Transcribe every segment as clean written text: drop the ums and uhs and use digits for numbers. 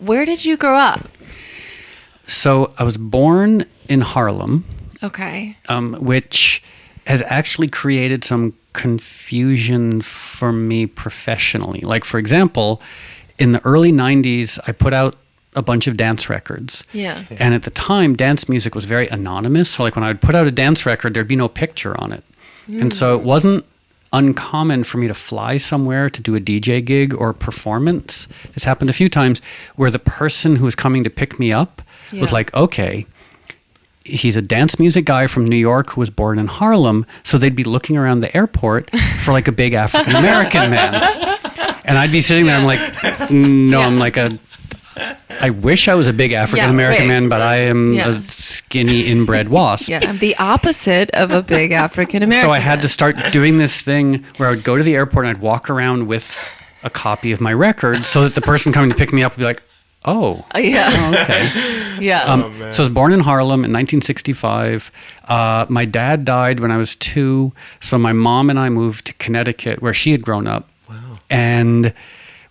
Where did you grow up? So I was born in Harlem. Okay. Which has actually created some confusion for me professionally. Like, for example, in the early 90s, I put out a bunch of dance records. Yeah. And at the time, dance music was very anonymous. So like when I would put out a dance record, there'd be no picture on it. And so it wasn't uncommon for me to fly somewhere to do a DJ gig or performance. This happened a few times where the person who was coming to pick me up was like, okay, he's a dance music guy from New York who was born in Harlem. So they'd be looking around the airport for like a big African American man. And I'd be sitting there, I'm like, no, I'm like I wish I was a big African American man, but I am a skinny inbred wasp. Yeah, I'm the opposite of a big African American. So I had to start doing this thing where I would go to the airport and I'd walk around with a copy of my record so that the person coming to pick me up would be like, oh, okay. Yeah. So I was born in Harlem in 1965. My dad died when I was 2. So my mom and I moved to Connecticut where she had grown up. Wow. And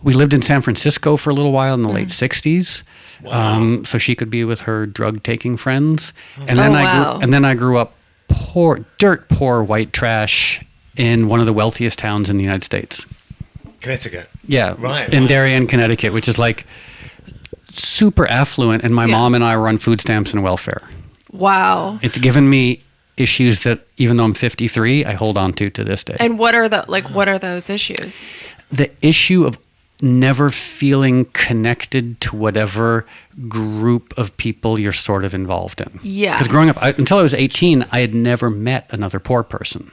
we lived in San Francisco for a little while in the late 60s. Wow. So she could be with her drug-taking friends. And then I grew up dirt poor white trash in one of the wealthiest towns in the United States. Connecticut. Yeah. Right. In Darien, Connecticut, which is like super affluent, and my mom and I were on food stamps and welfare. Wow. It's given me issues that even though I'm 53, I hold on to this day. And what are those issues? The issue of never feeling connected to whatever group of people you're sort of involved in. Yeah. Because growing up, until I was 18, I had never met another poor person.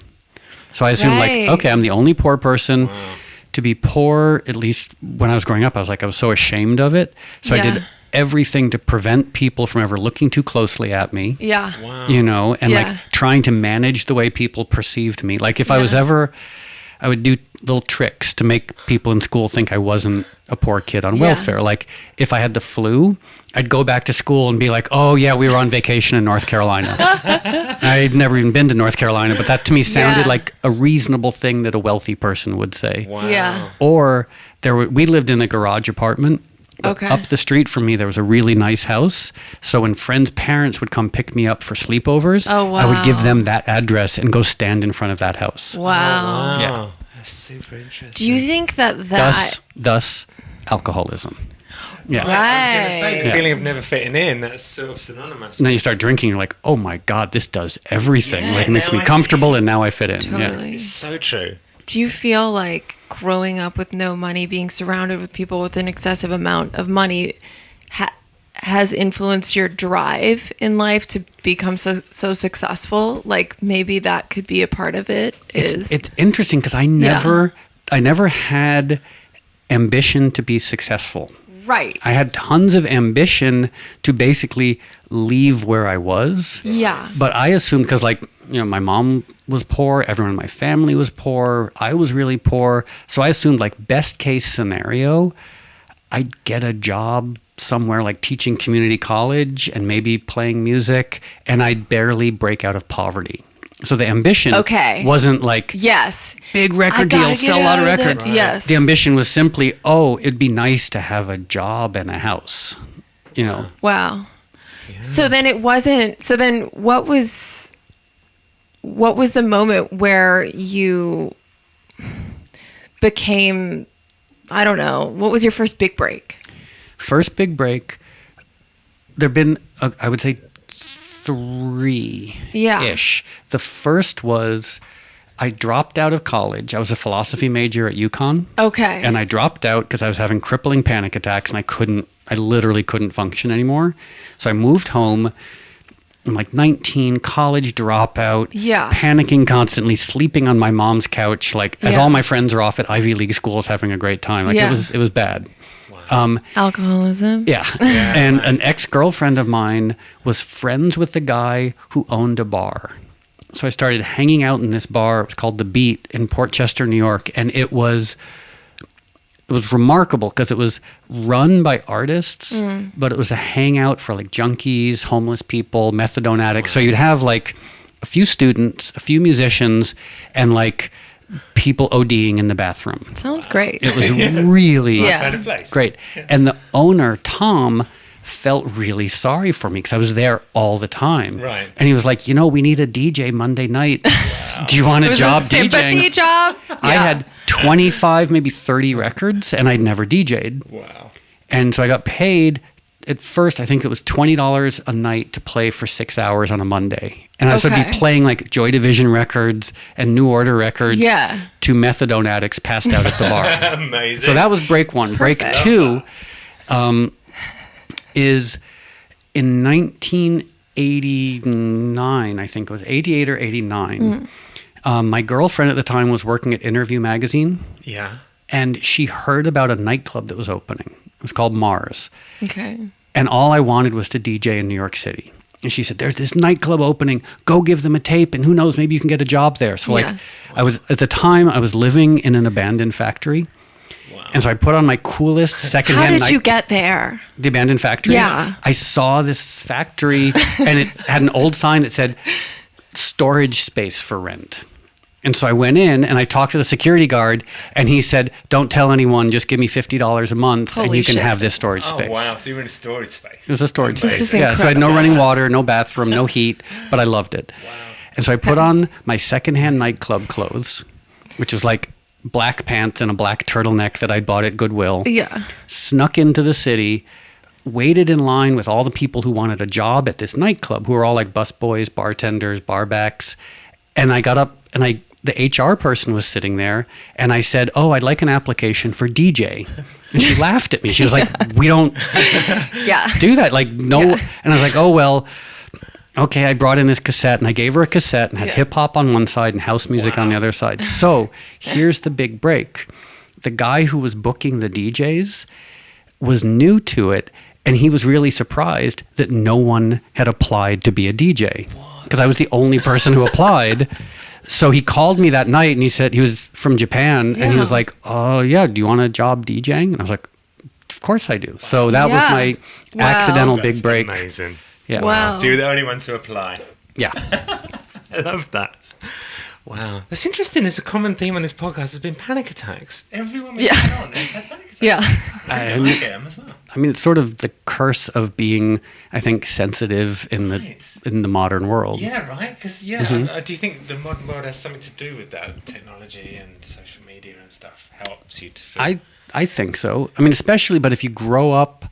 So I assumed like, okay, I'm the only poor person. Wow. To be poor, at least when I was growing up, I was so ashamed of it. So I did everything to prevent people from ever looking too closely at me. Yeah. Wow. You know, and like trying to manage the way people perceived me. Like if I was ever, I would do little tricks to make people in school think I wasn't a poor kid on welfare. Like if I had the flu, I'd go back to school and be like, oh yeah, we were on vacation in North Carolina. I'd never even been to North Carolina, but that to me sounded like a reasonable thing that a wealthy person would say. Wow. Yeah. Or we lived in a garage apartment. Okay. Up the street from me, there was a really nice house. So when friends' parents would come pick me up for sleepovers, I would give them that address and go stand in front of that house. Wow. Wow. Yeah. That's super interesting. Do you think that Thus alcoholism. Yeah. Right. I was going to say, the feeling of never fitting in, that's sort of synonymous. And then you start drinking, you're like, oh my God, this does everything. It makes me comfortable and now I fit in. Totally. Yeah. It's so true. Do you feel like growing up with no money, being surrounded with people with an excessive amount of money has influenced your drive in life to become so successful? Like maybe that could be a part of it. It's interesting because I never had ambition to be successful. Right. I had tons of ambition to basically leave where I was. Yeah. But I assumed because my mom was poor, everyone in my family was poor, I was really poor. So I assumed best case scenario, I'd get a job somewhere like teaching community college and maybe playing music, and I'd barely break out of poverty. So the ambition wasn't big record deal, sell a lot of records. Right. Yes. The ambition was simply, it'd be nice to have a job and a house, you know. Wow. Yeah. So then what was the moment where you became, I don't know, what was your first big break? First big break, there've been, I would say, 3-ish. The first was I dropped out of college. I was a philosophy major at UConn. Okay. And I dropped out because I was having crippling panic attacks and I literally couldn't function anymore. So I moved home. I'm 19, college dropout, panicking constantly, sleeping on my mom's couch, as all my friends are off at Ivy League schools having a great time. It was bad. Alcoholism. Yeah. And an ex-girlfriend of mine was friends with the guy who owned a bar. So I started hanging out in this bar. It was called The Beat in Port Chester, New York. And it was remarkable because it was run by artists, but it was a hangout for junkies, homeless people, methadone addicts. So you'd have a few students, a few musicians, and people ODing in the bathroom. Sounds great. It was really Better place. great. And the owner, Tom, felt really sorry for me because I was there all the time. Right. And he was like, we need a DJ Monday night. Do you want a job DJing? Job? I had 25, maybe 30 records, and I'd never DJ'd. Wow. And so I got paid. At first, I think it was $20 a night to play for 6 hours on a Monday. And I would be playing like Joy Division records and New Order records to methadone addicts passed out at the bar. Amazing. So that was break one. Break two is in 1989, I think it was 88 or 89. My girlfriend at the time was working at Interview Magazine. Yeah. And she heard about a nightclub that was opening. It was called Mars. Okay. And all I wanted was to DJ in New York City. And she said, there's this nightclub opening. Go give them a tape, and who knows, maybe you can get a job there. So I was, at the time, I was living in an abandoned factory. Wow. And so I put on my coolest secondhand How did you get there? The abandoned factory? Yeah. I saw this factory, and it had an old sign that said, storage space for rent. And so I went in and I talked to the security guard, and he said, don't tell anyone, just give me $50 a month and you can have this storage space. Oh, wow. So you were in a storage space. It was a storage space. This is So I had no incredible. running water, no bathroom, no heat, but I loved it. Wow. And so I put on my secondhand nightclub clothes, which was like black pants and a black turtleneck that I bought at Goodwill. Yeah. Snuck into the city, waited in line with all the people who wanted a job at this nightclub, who were all like busboys, bartenders, barbacks. And I got up and the HR person was sitting there, and I said, oh, I'd like an application for DJ. And she laughed at me. She was like, we don't do that. Like, no. Yeah. And I was like, oh, well, okay. I brought in this cassette, and I gave her a cassette and had hip hop on one side and house music on the other side. So here's the big break. The guy who was booking the DJs was new to it, and he was really surprised that no one had applied to be a DJ, because I was the only person who applied. So he called me that night, and he said he was from Japan, and he was like, oh, yeah, do you want a job DJing? And I was like, of course I do. So that was my accidental big break. Amazing. Yeah. Wow. So you're the only one to apply. Yeah. I love that. Wow. That's interesting. There's a common theme on this podcast has been panic attacks. Everyone we've been on has had panic attacks. Yeah. I get them as well. I mean, it's sort of the curse of being, I think, sensitive in the modern world. Yeah, right? Because, do you think the modern world has something to do with that? Technology and social media and stuff helps you to feel... I think so. I mean, especially, but if you grow up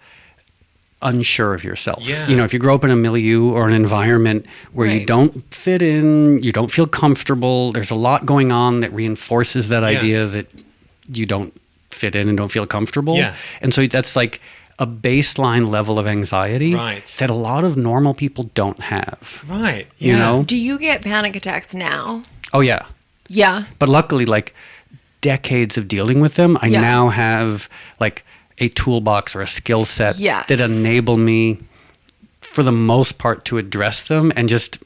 unsure of yourself. Yeah. If you grow up in a milieu or an environment where you don't fit in, you don't feel comfortable, there's a lot going on that reinforces that idea that you don't fit in and don't feel comfortable. Yeah. And so that's like a baseline level of anxiety that a lot of normal people don't have. Right. Yeah. You know? Do you get panic attacks now? Oh, yeah. Yeah. But luckily, like decades of dealing with them, I now have like a toolbox or a skill set that enable me for the most part to address them and just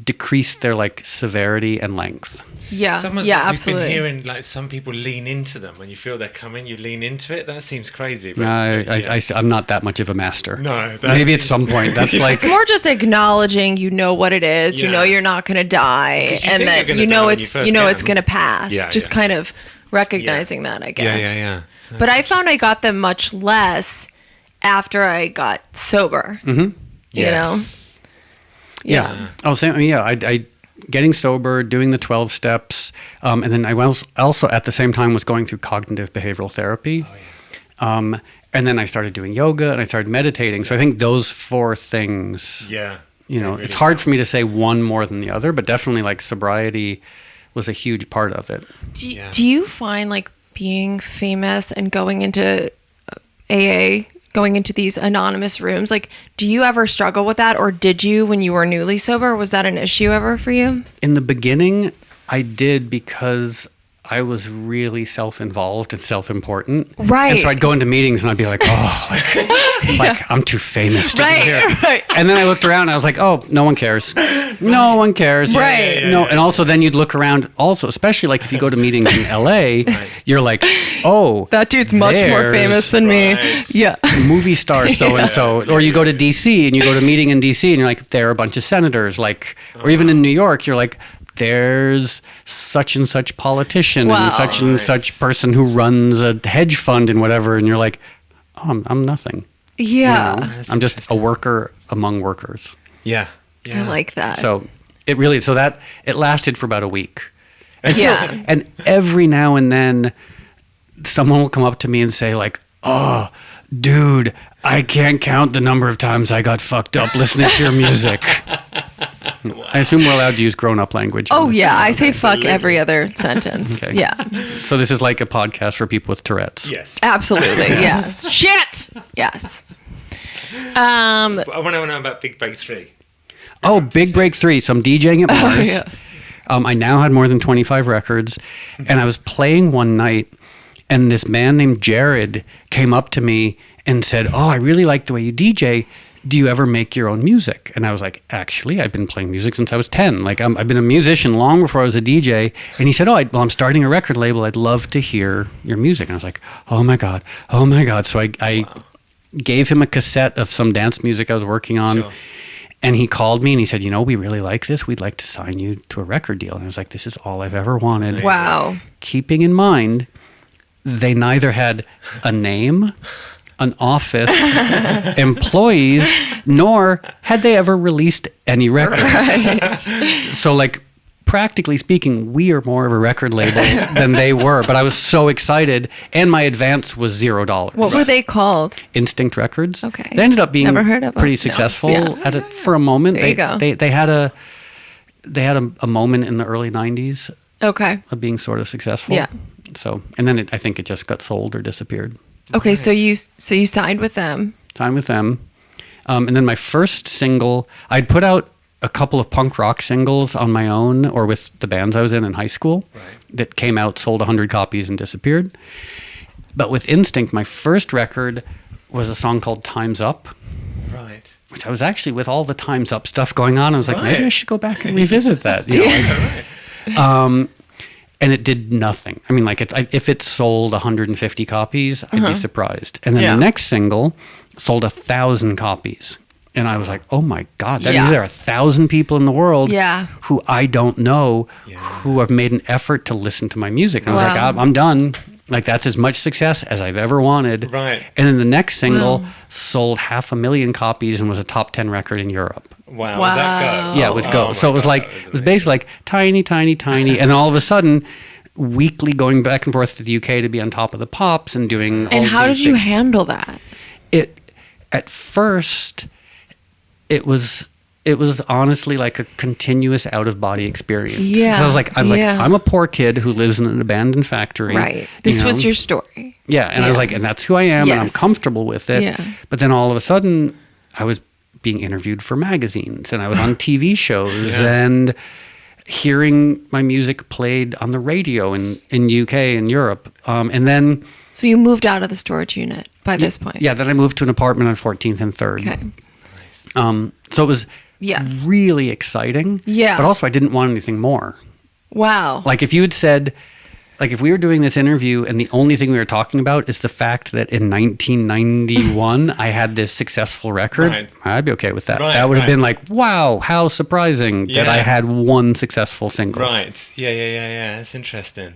decrease their like severity and length. Yeah. Absolutely. Absolutely. We've been hearing like some people lean into them. When you feel they're coming, you lean into it. That seems crazy. But, I'm not that much of a master. No. Maybe at some point. That's like... It's more just acknowledging what it is. You know you're not going to die. And that it's going to pass. Just kind of recognizing that, I guess. Yeah. But I found I got them much less after I got sober. Mm-hmm. You know? Yeah. Oh, same. I mean, I getting sober, doing the 12 steps, and then I was also at the same time was going through cognitive behavioral therapy. Oh, yeah. And then I started doing yoga and I started meditating. So I think those four things. Yeah. Really it's hard for me to say one more than the other, but definitely like sobriety was a huge part of it. Do you find like being famous and going into AA, going into these anonymous rooms, like, do you ever struggle with that, or did you when you were newly sober? Was that an issue ever for you? In the beginning, I did, because I was really self-involved and self-important. Right. And so I'd go into meetings and I'd be like, like I'm too famous to be here. Right. And then I looked around and I was like, oh, no one cares. No one cares. Right. No. And also then you'd look around also, especially like if you go to meetings in LA, you're like, oh, that dude's much more famous than me. Yeah. Movie star so-and-so. Or you go to DC and you go to a meeting in DC and you're like, there are a bunch of senators, like, or even in New York, you're like, there's such and such politician Wow. and such person who runs a hedge fund and whatever. And you're like, oh, I'm nothing. Yeah. You know? I'm just a worker among workers. Yeah. I like that. So it lasted for about a week. And Yeah. and every now and then someone will come up to me and say like, oh, dude, I can't count the number of times I got fucked up listening to your music. I assume we're allowed to use grown-up language. Oh, yeah. I say fuck every other sentence. Okay. Yeah. So this is like a podcast for people with Tourette's. Yes. Absolutely. Yes. Shit. Yes. I want to know about Big Break 3. Oh, Big Break 3. So I'm DJing at Mars. yeah. I now had more than 25 records. And I was playing one night, and this man named Jared came up to me and said, oh, I really like the way you DJ. Do you ever make your own music? And I was like, actually, I've been playing music since I was 10. Like, I've been a musician long before I was a DJ. And he said, I'm starting a record label. I'd love to hear your music. And I was like, oh my God. So I gave him a cassette of some dance music I was working on. Sure. And he called me and he said, we really like this. We'd like to sign you to a record deal. And I was like, this is all I've ever wanted. Wow. Keeping in mind, they neither had a name, an office, employees, nor had they ever released any records. Right. So, like, practically speaking, we are more of a record label than they were. But I was so excited, and my advance was $0. What were they called? Instinct Records. Okay. They ended up being Never heard of them. pretty No. successful Yeah. at it for a moment. There you go. They had a moment in the early 90s Okay. of being sort of successful. Yeah. So, and then I think it just got sold or disappeared. Okay. So you signed with them. Time with them. And then my first single, I'd put out a couple of punk rock singles on my own or with the bands I was in high school that came out, sold 100 copies and disappeared. But with Instinct, my first record was a song called Time's Up. Right. Which I was actually, with all the Time's Up stuff going on, I was like, Right. maybe I should go back and revisit that. You know, and it did nothing. I mean, like, if it sold 150 copies, I'd be surprised. And then Yeah. the next single sold 1,000 copies. And I was like, oh my God, that means there are 1,000 people in the world who I don't know who have made an effort to listen to my music. And I was like, I'm done. Like, that's as much success as I've ever wanted. Right. And then the next single sold 500,000 copies and was a top 10 record in Europe. Wow. Was that go? Yeah, it was Go. Oh So it was my like, God, it was basically like tiny, tiny, tiny. And then all of a sudden, weekly going back and forth to the UK to be on top of the pops and doing all And how these did you things. handle that? At first, it was honestly like a continuous out of body experience. Yeah. 'Cause I was like, I'm a poor kid who lives in an abandoned factory. Right. This was your story. Yeah. And I was like, and that's who I am, and I'm Yes. comfortable with it. Yeah. But then all of a sudden, I was being interviewed for magazines, and I was on TV shows, and hearing my music played on the radio in UK and Europe. And then... So you moved out of the storage unit by this point. Yeah, then I moved to an apartment on 14th and 3rd. Okay. So it was really exciting. Yeah. But also I didn't want anything more. Wow. Like if you had said, like if we were doing this interview and the only thing we were talking about is the fact that in 1991 I had this successful record, I'd be okay with that. Right, that would have been like, wow, how surprising that I had one successful single. Right. Yeah. That's interesting.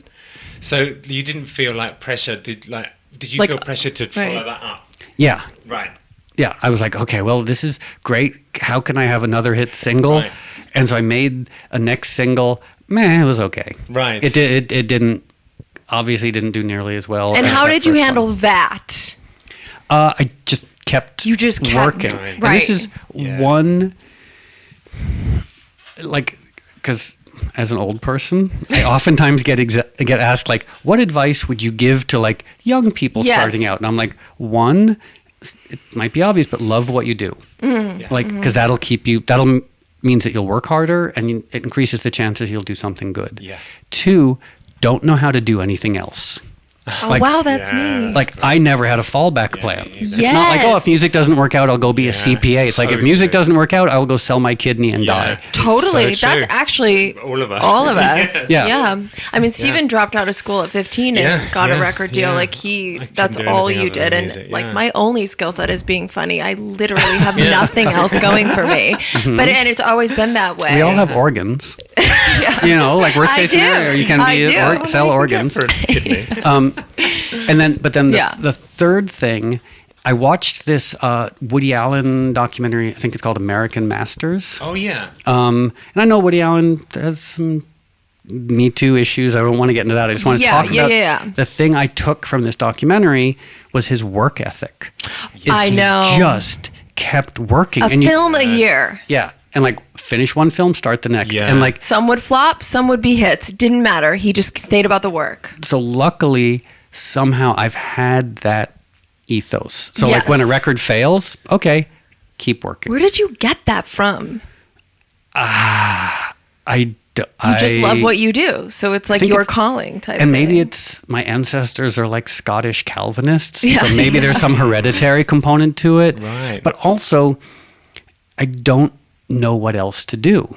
So you didn't feel like pressure? Did you feel pressure to follow that up? Yeah. Right. Yeah, I was like, okay, well, this is great. How can I have another hit single? Right. And so I made a next single. It was okay. Right. It obviously didn't do nearly as well. And as how that did you first handle one. that? I just kept working. Right. And this is one, like, because as an old person, I oftentimes get asked, like, what advice would you give to, like, young people starting out? And I'm like, one, it might be obvious, but love what you do. Like, because that'll means that you'll work harder, and it increases the chances you'll do something good. Yeah. 2, don't know how to do anything else. Oh, Like, wow, that's me. like I never had a fallback plan. me It's either. not like, oh, if Yes. music doesn't work out, I'll go be a CPA. It's like, if music doesn't work out, I'll go sell my kidney and die. Totally. It's so That's true. actually All of us. All of us. Yeah. I mean, Steven dropped out of school at 15 and Yeah, got a yeah, record deal. yeah. Like I couldn't that's do all anything you other than did. And music, like yeah. my only skill set is being funny. I literally have nothing else going for me. And it's always been that way. We all have organs. You know, like worst I case do. scenario, you can I do. sell organs. For a kidney. But then Yeah. the third thing, I watched this Woody Allen documentary. I think it's called American Masters. Oh, yeah. And I know Woody Allen has some Me Too issues. I don't want to get into that. I just want to talk about the thing I took from this documentary was his work ethic. I know. He just kept working. A film a year. Yeah. And like finish one film, start the next. Yeah. And like, Some would flop, some would be hits. Didn't matter. He just stayed about the work. so luckily, somehow I've had that ethos. So like when a Yes. record fails, okay, keep working. Where did you get that from? You just love what you do. So it's like think your it's- calling type And maybe thing. it's my ancestors are like Scottish Calvinists. Yeah. So maybe there's some hereditary component to it. Right. But also, I don't know what else to do.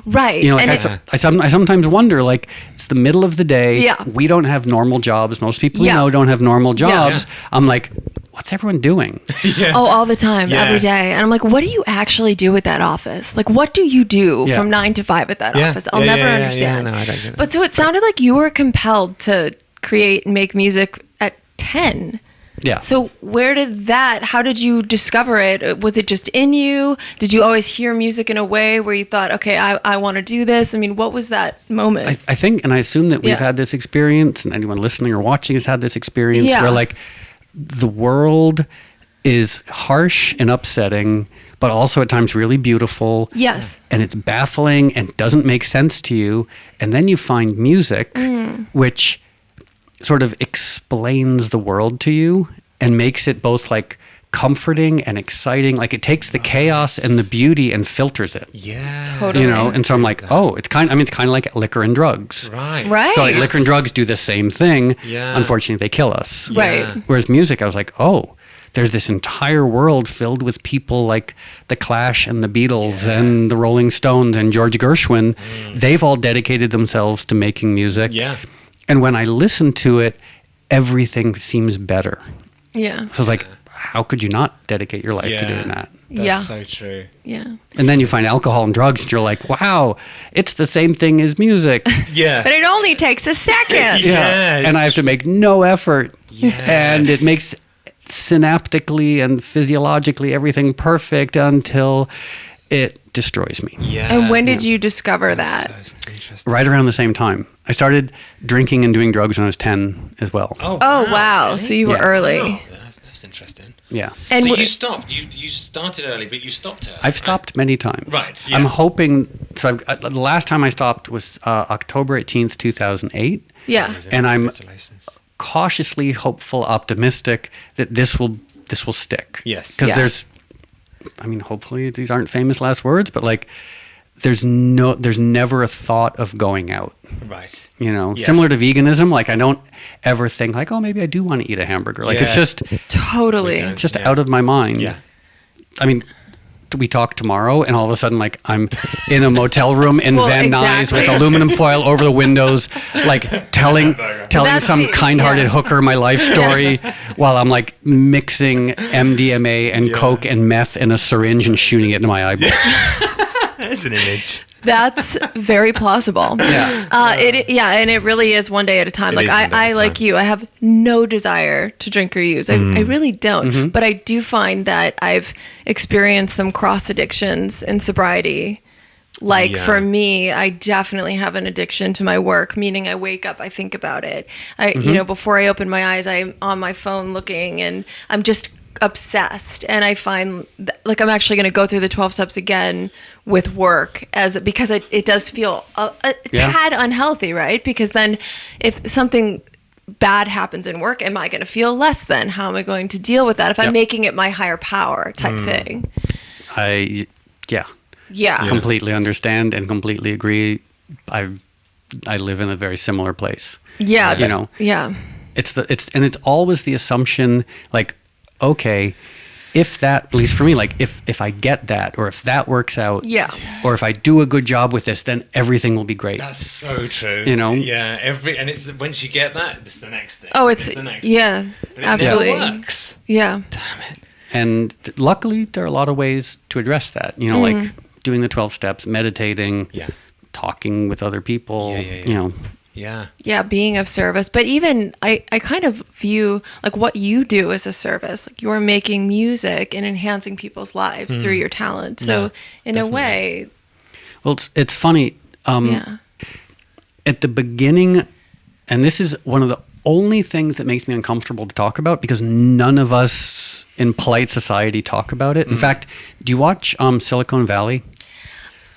Right. You know, like And I sometimes wonder, like, it's the middle of the day. Yeah. We don't have normal jobs. Most people Yeah. we know don't have normal jobs. Yeah. I'm like, what's everyone doing? Oh, all the time, Yeah. every day. And I'm like, what do you actually do at that office? Like, what do you do Yeah. from 9 to 5 at that Yeah. office? I'll Yeah, never yeah, yeah, understand. yeah, no, I don't get it. But so it sounded like you were compelled to create and make music at 10. Yeah. So how did you discover it? Was it just in you? Did you always hear music in a way where you thought, okay, I want to do this? I mean, what was that moment? I think, and I assume that we've Yeah. had this experience, and anyone listening or watching has had this experience Yeah. where, like, the world is harsh and upsetting, but also at times really beautiful. Yes. And it's baffling and doesn't make sense to you. And then you find music, which sort of explains the world to you and makes it both like comforting and exciting. Like it takes the chaos and the beauty and filters it. Yeah. Totally. You know, and so I'm like, oh, it's kind of like liquor and drugs. Right. Right. So like liquor and drugs do the same thing. Yeah. Unfortunately, they kill us. Right. Yeah. Whereas music, I was like, oh, there's this entire world filled with people like the Clash and the Beatles and the Rolling Stones and George Gershwin. They've all dedicated themselves to making music. Yeah. And when I listen to it, everything seems better. Yeah. So it's like, how could you not dedicate your life to Yeah. doing that? That's Yeah. so true. Yeah. And then you find alcohol and drugs, and you're like, wow, it's the same thing as music. Yeah. But it only takes a second. Yeah, And I have to make no effort. Yes. And it makes synaptically and physiologically everything perfect until it destroys me. Yeah. And when did you discover that? So interesting. Right around the same time. I started drinking and doing drugs when I was 10 as well. Oh, Oh, wow. really? So you were Yeah. early. Oh, that's interesting. Yeah. And so wh- you stopped. You started early, but you stopped early. I've stopped many times. Right, I'm yeah. hoping. So the last time I stopped was October 18th, 2008. Yeah. And I'm Congratulations. cautiously hopeful, optimistic that this will stick. Yes. Because Yeah. there's, I mean, hopefully these aren't famous last words, but like, there's never a thought of going out. Right. You know, Yeah. similar to veganism. Like, I don't ever think like, oh, maybe I do want to eat a hamburger. Like, it's Yeah. just Totally. We don't. just Yeah. out of my mind. Yeah. I mean, we talk tomorrow, and all of a sudden, like, I'm in a motel room in Well, Van Nuys exactly. with aluminum foil over the windows, like telling That's some the- kind-hearted yeah. hooker my life story, while I'm like mixing MDMA and Yeah. coke and meth in a syringe and shooting it into my eyeball. There's an image. That's very plausible. Yeah. And it really is one day at a time. It Like is one day I at a like time. you, I have no desire to drink or use. I really don't. Mm-hmm. But I do find that I've experienced some cross addictions in sobriety. Like Yeah. for me, I definitely have an addiction to my work, meaning I wake up, I think about it. Before I open my eyes, I'm on my phone looking, and I'm just obsessed. And I find like I'm actually going to go through the 12 steps again with work because it does feel a Yeah. tad unhealthy, right? Because then if something bad happens in work, am I going to feel less than? How am I going to deal with that if I'm Yep. making it my higher power type thing? Yeah. Completely understand and completely agree. I live in a very similar place. Yeah. You know. Yeah. It's always the assumption, like, okay, if that, at least for me, like if I get that, or if that works out, or if I do a good job with this, then everything will be great. That's so true. You know? Yeah. And it's once you get that, it's the next thing. Oh, it's the next yeah, thing. But it absolutely never works. Yeah. Damn it. And luckily, there are a lot of ways to address that. You know, like doing the 12 steps, meditating, talking with other people. You know. Yeah, being of service. But even I kind of view like what you do as a service. Like you're making music and enhancing people's lives through your talent. So in definitely. A way, well, it's funny. At the beginning, and this is one of the only things that makes me uncomfortable to talk about, because none of us in polite society talk about it. In fact, do you watch Silicon Valley?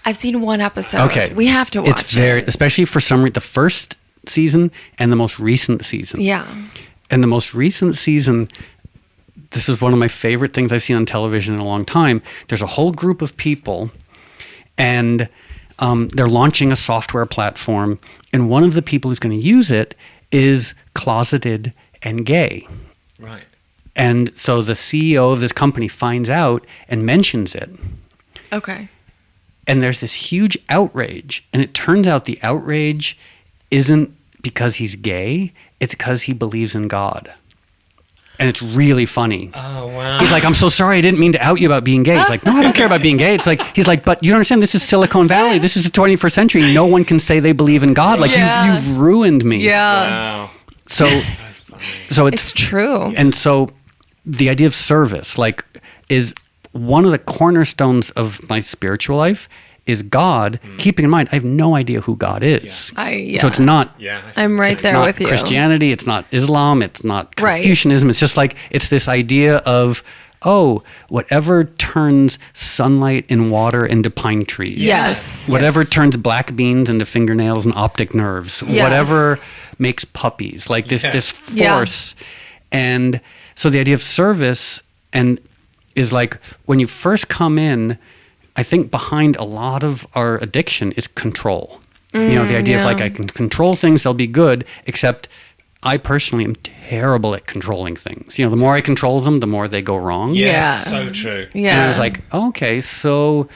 I've seen one episode. Okay. We have to watch it's very, especially for some reason, the first season and the most recent season. Yeah. And the most recent season, this is one of my favorite things I've seen on television in a long time. There's a whole group of people, and they're launching a software platform, and one of the people who's going to use it is closeted and gay. Right. And so the CEO of this company finds out and mentions it. Okay. And there's this huge outrage. And it turns out the outrage isn't because he's gay, it's because he believes in God. And it's really funny. Oh, wow. He's like, I'm so sorry, I didn't mean to out you about being gay. He's like, no, I don't care about being gay. It's like, he's like, but you don't understand, this is Silicon Valley. This is the 21st century. No one can say they believe in God. Like, you've ruined me. Yeah. Wow. So it's true. And so the idea of service, like, is one of the cornerstones of my spiritual life is God, keeping in mind, I have no idea who God is. So it's not, I'm right there with you. Christianity, it's not Islam, it's not Confucianism. It's just like, it's this idea of, whatever turns sunlight and water into pine trees. Yes. Whatever turns black beans into fingernails and optic nerves. Yes. Whatever makes puppies. Like this force. And so the idea of service is like, when you first come in, I think behind a lot of our addiction is control. You know, the idea of like, I can control things, they'll be good, except I personally am terrible at controlling things. You know, the more I control them, the more they go wrong. Yes, so true. Yeah. And I was like, okay, so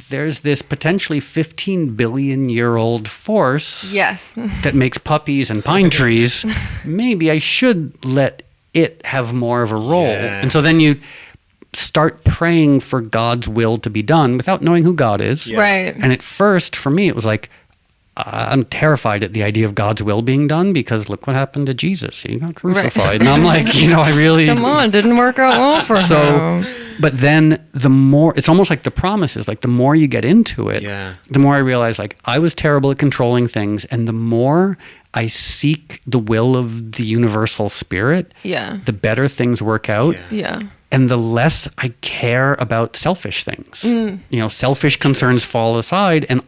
there's this potentially 15 billion year old force that makes puppies and pine trees. Maybe I should let it have more of a role. Yeah. And so then you start praying for God's will to be done without knowing who God is. Yeah. Right. And at first, for me, it was like, I'm terrified at the idea of God's will being done, because look what happened to Jesus. He got crucified. Right. And I'm like, I really... Come on, didn't work out well for him. But then the more, it's almost like the promise is like, the more you get into it, the more I realize, like, I was terrible at controlling things. And the more I seek the will of the universal spirit, the better things work out. Yeah. And the less I care about selfish things. Selfish concerns fall aside. And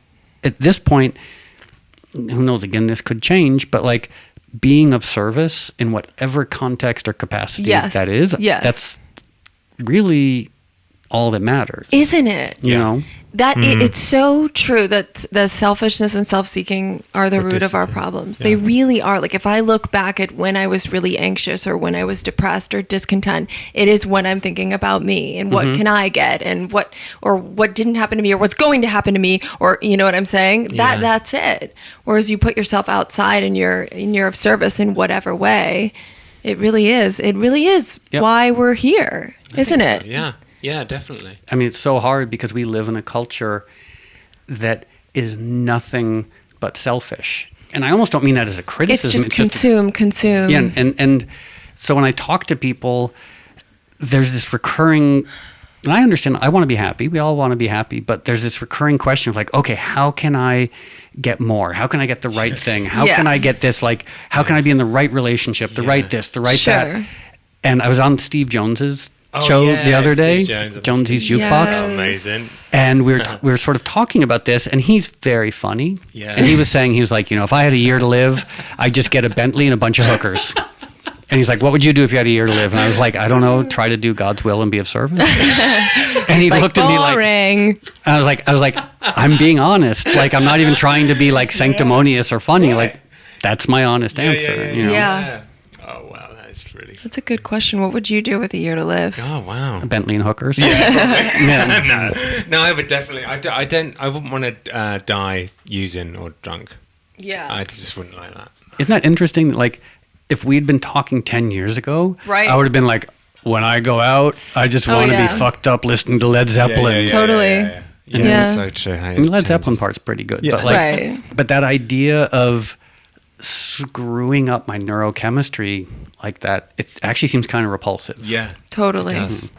at this point, who knows, again, this could change, but like, being of service in whatever context or capacity that is, that's really all that matters. Isn't it? You know? That it's so true that the selfishness and self-seeking are the root of our problems. They really are. Like, if I look back at when I was really anxious or when I was depressed or discontent, it is when I'm thinking about me and what can I get and what didn't happen to me or what's going to happen to me, or you know what I'm saying? That's it. Whereas you put yourself outside and you're of service in whatever way, it really is why we're here, isn't it? So, yeah. Yeah, definitely. I mean, it's so hard because we live in a culture that is nothing but selfish. And I almost don't mean that as a criticism. It's just consume. Yeah, and so when I talk to people, there's this recurring, and I understand, I want to be happy. We all want to be happy. But there's this recurring question of like, okay, how can I get more? How can I get the right thing? How can I get this? Like, how can I be in the right relationship, the right this, the right that? And I was on Steve Jones's show the other day, Jonesy's Jukebox. Amazing. And we were sort of talking about this, and he's very funny. Yeah. And he was saying, he was like, if I had a year to live, I'd just get a Bentley and a bunch of hookers. And he's like, what would you do if you had a year to live? And I was like, I don't know, try to do God's will and be of service. And he looked at me like, and I was like, I'm being honest. Like, I'm not even trying to be like sanctimonious or funny. Like, that's my honest answer. Yeah. Oh, really. That's a good question. What would you do with a year to live? Oh wow. A Bentley and hookers. Yeah. No, I would definitely. I wouldn't want to die using or drunk. Yeah. I just wouldn't like that. Isn't that interesting? Like, if we'd been talking 10 years ago, right. I would have been like, when I go out, I just want to be fucked up listening to Led Zeppelin. Totally. Yeah, so true. I mean, Led Zeppelin part's pretty good, but but that idea of screwing up my neurochemistry like that, it actually seems kind of repulsive. Yeah, totally. It does.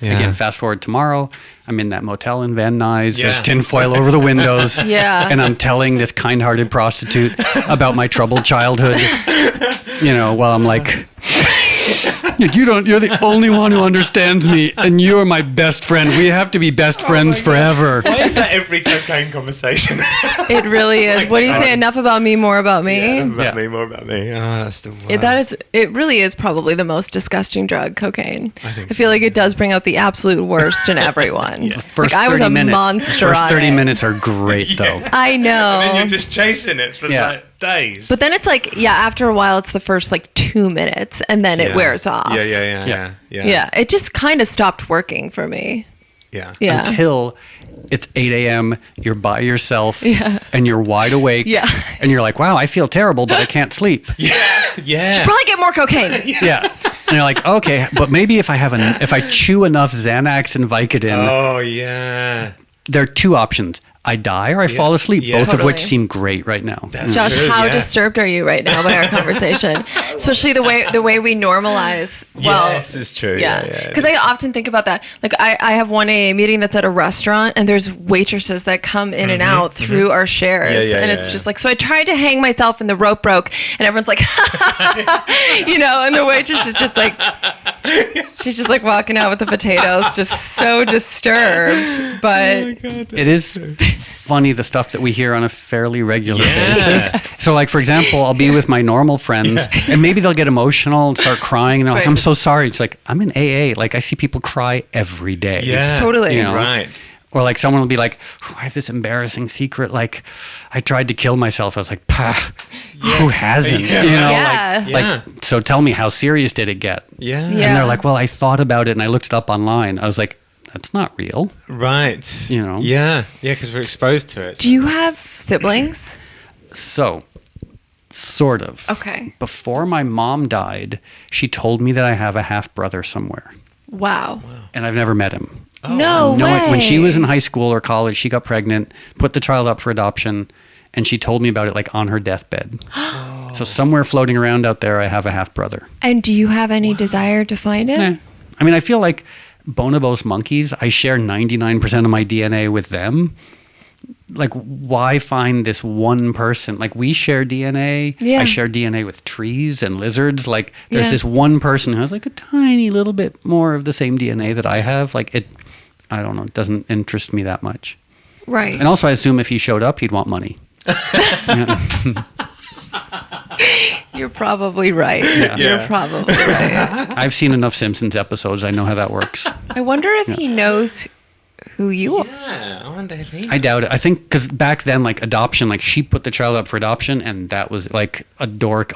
Yeah. Again, fast forward tomorrow, I'm in that motel in Van Nuys. There's tinfoil over the windows. Yeah. And I'm telling this kind-hearted prostitute about my troubled childhood. While I'm like, you're the only one who understands me, and you're my best friend. We have to be best friends forever. Why is that every cocaine conversation? It really is. What do you say? Enough about me, more about me? Yeah, me, more about me. Oh, that's the worst. It really is probably the most disgusting drug, cocaine. I feel like it does bring out the absolute worst in everyone. First I was a 30 minutes, monster First on 30 it. minutes are great, though. I know. And then you're just chasing it for like days. But then it's like, after a while, it's the first like 2 minutes, and then it wears off. Yeah. It just kind of stopped working for me. Yeah. Until it's 8 a.m., you're by yourself, and you're wide awake, and you're like, wow, I feel terrible, but I can't sleep. Should probably get more cocaine. Yeah. And you're like, okay, but maybe if I chew enough Xanax and Vicodin. Oh, yeah. There are two options. I die or I fall asleep, both of which seem great right now. That's Josh, true, how disturbed are you right now by our conversation? Especially the way we normalize. Well, yes, it's true. Yeah. Because I often think about that. Like I have one AA meeting that's at a restaurant, and there's waitresses that come in and out through our shares. And it's just like, so I tried to hang myself and the rope broke, and everyone's like, and the waitress is just like, she's just like walking out with the potatoes, just so disturbed. But it is funny, the stuff that we hear on a fairly regular basis. So like, for example, I'll be with my normal friends and maybe they'll get emotional and start crying and they're like, I'm so sorry. It's like, I'm in AA. Like I see people cry every day. Yeah. Totally. Right. Or like someone will be like, I have this embarrassing secret. Like I tried to kill myself. I was like, who hasn't? Like, so tell me, how serious did it get? Yeah. And they're like, well, I thought about it and I looked it up online. I was like, that's not real. Right. Yeah, because we're exposed to it. Do you have siblings? So, sort of. Okay. Before my mom died, she told me that I have a half brother somewhere. Wow. And I've never met him. Oh. No way. When she was in high school or college, she got pregnant, put the child up for adoption, and she told me about it like on her deathbed. So somewhere floating around out there, I have a half brother. And do you have any desire to find it? Nah. I mean, I feel like bonobos monkeys, I share 99% of my DNA with them. Like, why find this one person? Like, we share DNA. Yeah. I share DNA with trees and lizards. Like, there's this one person who has like a tiny little bit more of the same DNA that I have. Like, I don't know, it doesn't interest me that much. Right. And also, I assume if he showed up, he'd want money. You're probably right. Yeah. You're probably right. I've seen enough Simpsons episodes. I know how that works. I wonder if he knows who you are. Yeah, I wonder if he... I doubt it. I think because back then, like adoption, like she put the child up for adoption, and that was like a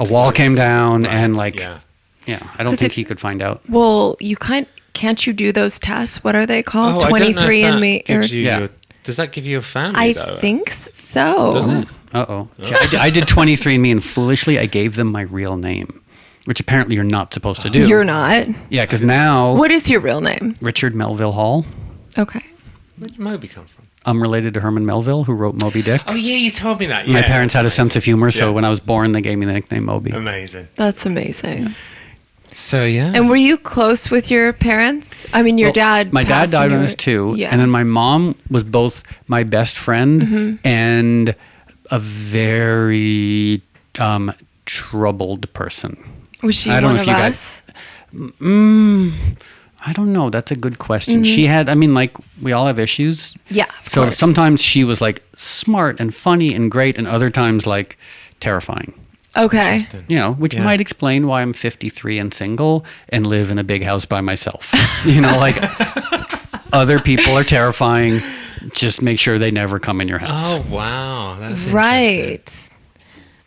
wall came down, and like, I don't think he could find out. Well, can't you do those tests? What are they called? Oh, 23andMe. Does that give you a family? I think so. Doesn't it? Uh-oh. See, I did 23andMe, and foolishly I gave them my real name, which apparently you're not supposed to do. You're not? Yeah, because now... What is your real name? Richard Melville Hall. Okay. Where did Moby come from? I'm related to Herman Melville, who wrote Moby Dick. Oh, yeah, you told me that. My parents had a sense of humor, so when I was born, they gave me the nickname Moby. Amazing. That's amazing. So, yeah. And were you close with your parents? I mean, your dad... My dad died when I was 2, and then my mom was both my best friend and a very troubled person. Was she one of us? I don't know. That's a good question. She had, I mean, like, we all have issues. Yeah, of so course. Sometimes she was, like, smart and funny and great, and other times, like, terrifying. Okay. Which might explain why I'm 53 and single and live in a big house by myself. Like, other people are terrifying. Just make sure they never come in your house. Oh, wow. That's interesting. Right.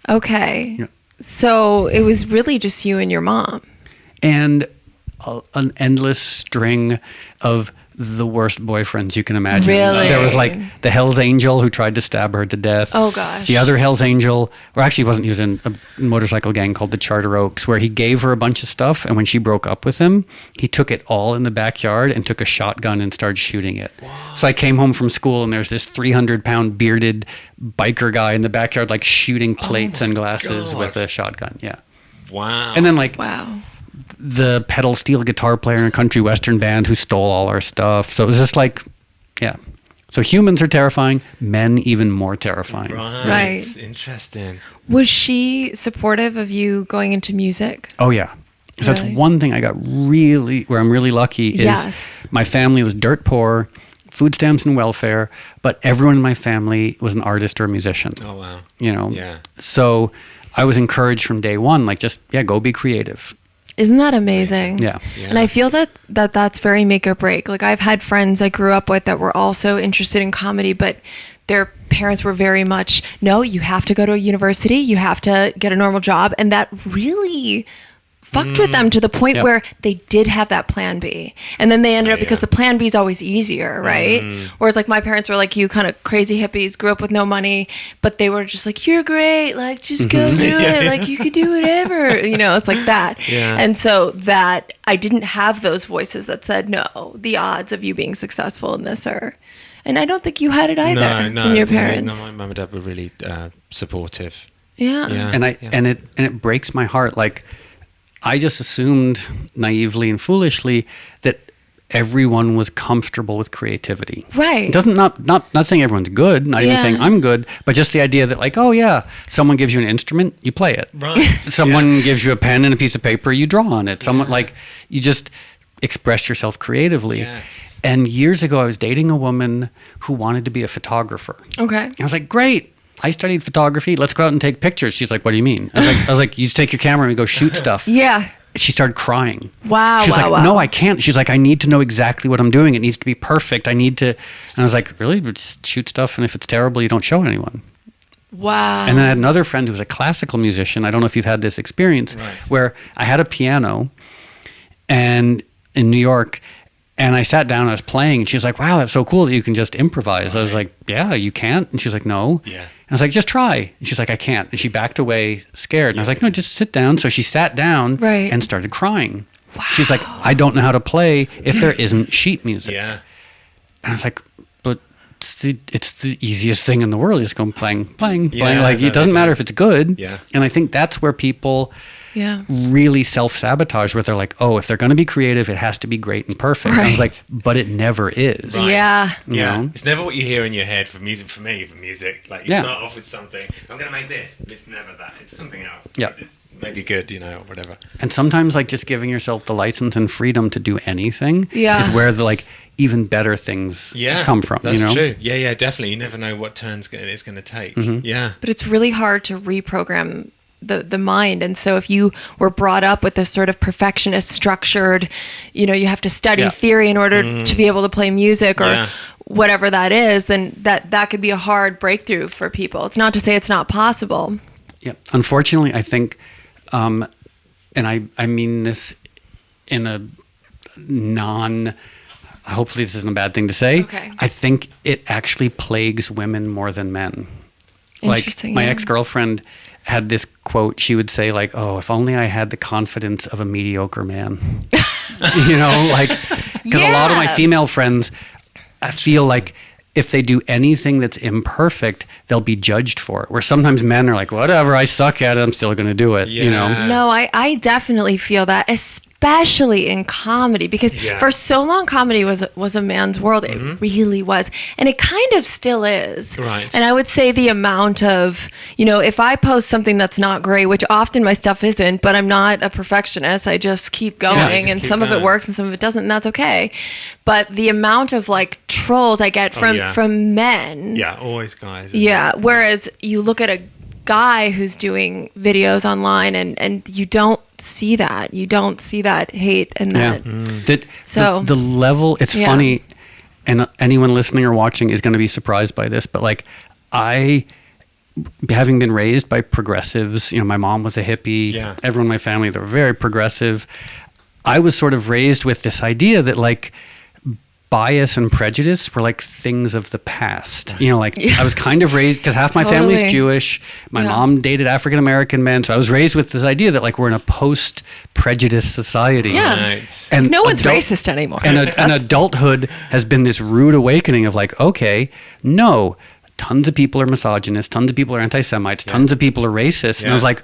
Okay. Yeah. So it was really just you and your mom. and an endless string of the worst boyfriends you can imagine. Really? There was like the Hell's Angel who tried to stab her to death. Oh gosh. The other Hell's Angel, or actually he was in a motorcycle gang called the Charter Oaks, where he gave her a bunch of stuff, and when she broke up with him, he took it all in the backyard and took a shotgun and started shooting it. Whoa. So I came home from school and there's this 300-pound bearded biker guy in the backyard like shooting plates and glasses with a shotgun. Yeah. Wow. And then like wow. the pedal steel guitar player in a country western band who stole all our stuff. So it was just like, yeah. So humans are terrifying, men even more terrifying. Right. Interesting. Was she supportive of you going into music? Oh yeah. So that's one thing I got where I'm really lucky is my family was dirt poor, food stamps and welfare, but everyone in my family was an artist or a musician. Oh wow. You know? Yeah. So I was encouraged from day one, like just, go be creative. Isn't that amazing? Yeah. And I feel that's very make or break. Like I've had friends I grew up with that were also interested in comedy, but their parents were very much, no, you have to go to a university, you have to get a normal job. And that really fucked with them to the point where they did have that plan B. And then they ended up, because the plan B is always easier, right? Whereas like my parents were like you, kind of crazy hippies, grew up with no money, but they were just like, you're great, like just go do it, like you could do whatever, you know, it's like that. And so that I didn't have those voices that said, no, the odds of you being successful in this are, and I don't think you had it either from your parents. No, my mum and dad were really supportive. And it breaks my heart. Like, I just assumed naively and foolishly that everyone was comfortable with creativity. Right. It doesn't not saying everyone's good, not even saying I'm good, but just the idea that like, oh yeah, someone gives you an instrument, you play it. Right. Someone gives you a pen and a piece of paper, you draw on it. Someone like you just express yourself creatively. Yes. And years ago I was dating a woman who wanted to be a photographer. Okay. And I was like, great. I studied photography. Let's go out and take pictures. She's like, what do you mean? I was like, you just take your camera and we go shoot stuff. Yeah. She started crying. Wow. She's like, no, I can't. She's like, I need to know exactly what I'm doing. It needs to be perfect. I need to. And I was like, really? Just shoot stuff. And if it's terrible, you don't show anyone. Wow. And then I had another friend who was a classical musician. I don't know if you've had this experience where I had a piano and in New York, and I sat down, I was playing, and she was like, wow, that's so cool that you can just improvise. I was like, yeah, you can't? And she was like, no. Yeah. And I was like, just try. And she's like, I can't. And she backed away scared. And I was like, no, just sit down. So she sat down and started crying. Wow. She's like, I don't know how to play if there isn't sheet music. Yeah. And I was like, but it's the easiest thing in the world. You just go playing. Yeah, like, it doesn't matter if it's good. Yeah. And I think that's where people really self-sabotage, where they're like, oh, if they're going to be creative, it has to be great and perfect. And I was like, but it never is. Right. Yeah. You know? It's never what you hear in your head for music. For me, for music, like you start off with something, I'm going to make this. It's never that. It's something else. Yeah. This may be good, you know, or whatever. And sometimes like just giving yourself the license and freedom to do anything is where the like even better things come from. That's you know? true. Yeah, definitely. You never know what turns it's going to take. Yeah. But it's really hard to reprogram the mind. And so if you were brought up with this sort of perfectionist structured, you know, you have to study theory in order to be able to play music or whatever that is, then that could be a hard breakthrough for people. It's not to say it's not possible. Yeah. Unfortunately, I think, and I mean this in a hopefully this isn't a bad thing to say. Okay. I think it actually plagues women more than men. Like my ex-girlfriend had this quote. She would say like, oh, if only I had the confidence of a mediocre man. You know, like, because a lot of my female friends, I feel like if they do anything that's imperfect, they'll be judged for it. Where sometimes men are like, whatever, I suck at it, I'm still going to do it. You know? No, I definitely feel that, especially in comedy, because for so long comedy was a man's world. It really was, and it kind of still is. Right. And I would say the amount of, you know, if I post something that's not great, which often my stuff isn't, but I'm not a perfectionist, I just keep going, and some of it works and some of it doesn't, and that's okay. But the amount of like trolls I get from men, always guys. Whereas you look at a guy who's doing videos online and you don't see that. You don't see that hate and that. The level, it's funny, and anyone listening or watching is going to be surprised by this, but like having been raised by progressives, you know, my mom was a hippie, everyone in my family, they were very progressive. I was sort of raised with this idea that like bias and prejudice were like things of the past. You know, like I was kind of raised, because half my family's Jewish. My mom dated African-American men. So I was raised with this idea that like we're in a post-prejudice society. Yeah. Right. And no one's racist anymore. And adulthood has been this rude awakening of like, okay, no, tons of people are misogynist, tons of people are anti-Semites, tons of people are racist. And I was like,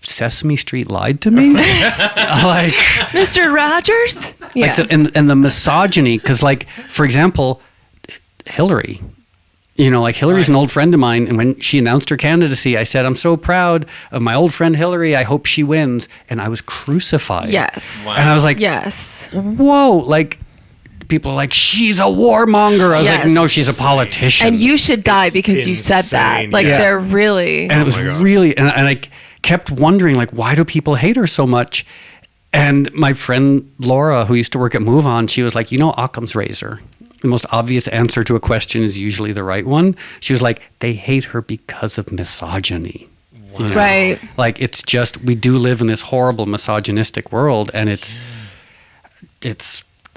Sesame Street lied to me? Like Mr. Rogers? Yeah. Like and the misogyny, because like, for example, Hillary, you know, like Hillary's an old friend of mine, and when she announced her candidacy, I said, I'm so proud of my old friend Hillary, I hope she wins. And I was crucified. Yes. Wow. And I was like, yes. Whoa, like, people are like, she's a warmonger. I was like, no, she's a politician. And you should die because you said that. Like, they're really... And it was really... And I kept wondering, like, why do people hate her so much? And my friend Laura, who used to work at Move On, she was like, you know, Occam's razor. The most obvious answer to a question is usually the right one. She was like, they hate her because of misogyny. Wow. You know? Right. Like, it's just, we do live in this horrible misogynistic world, and it's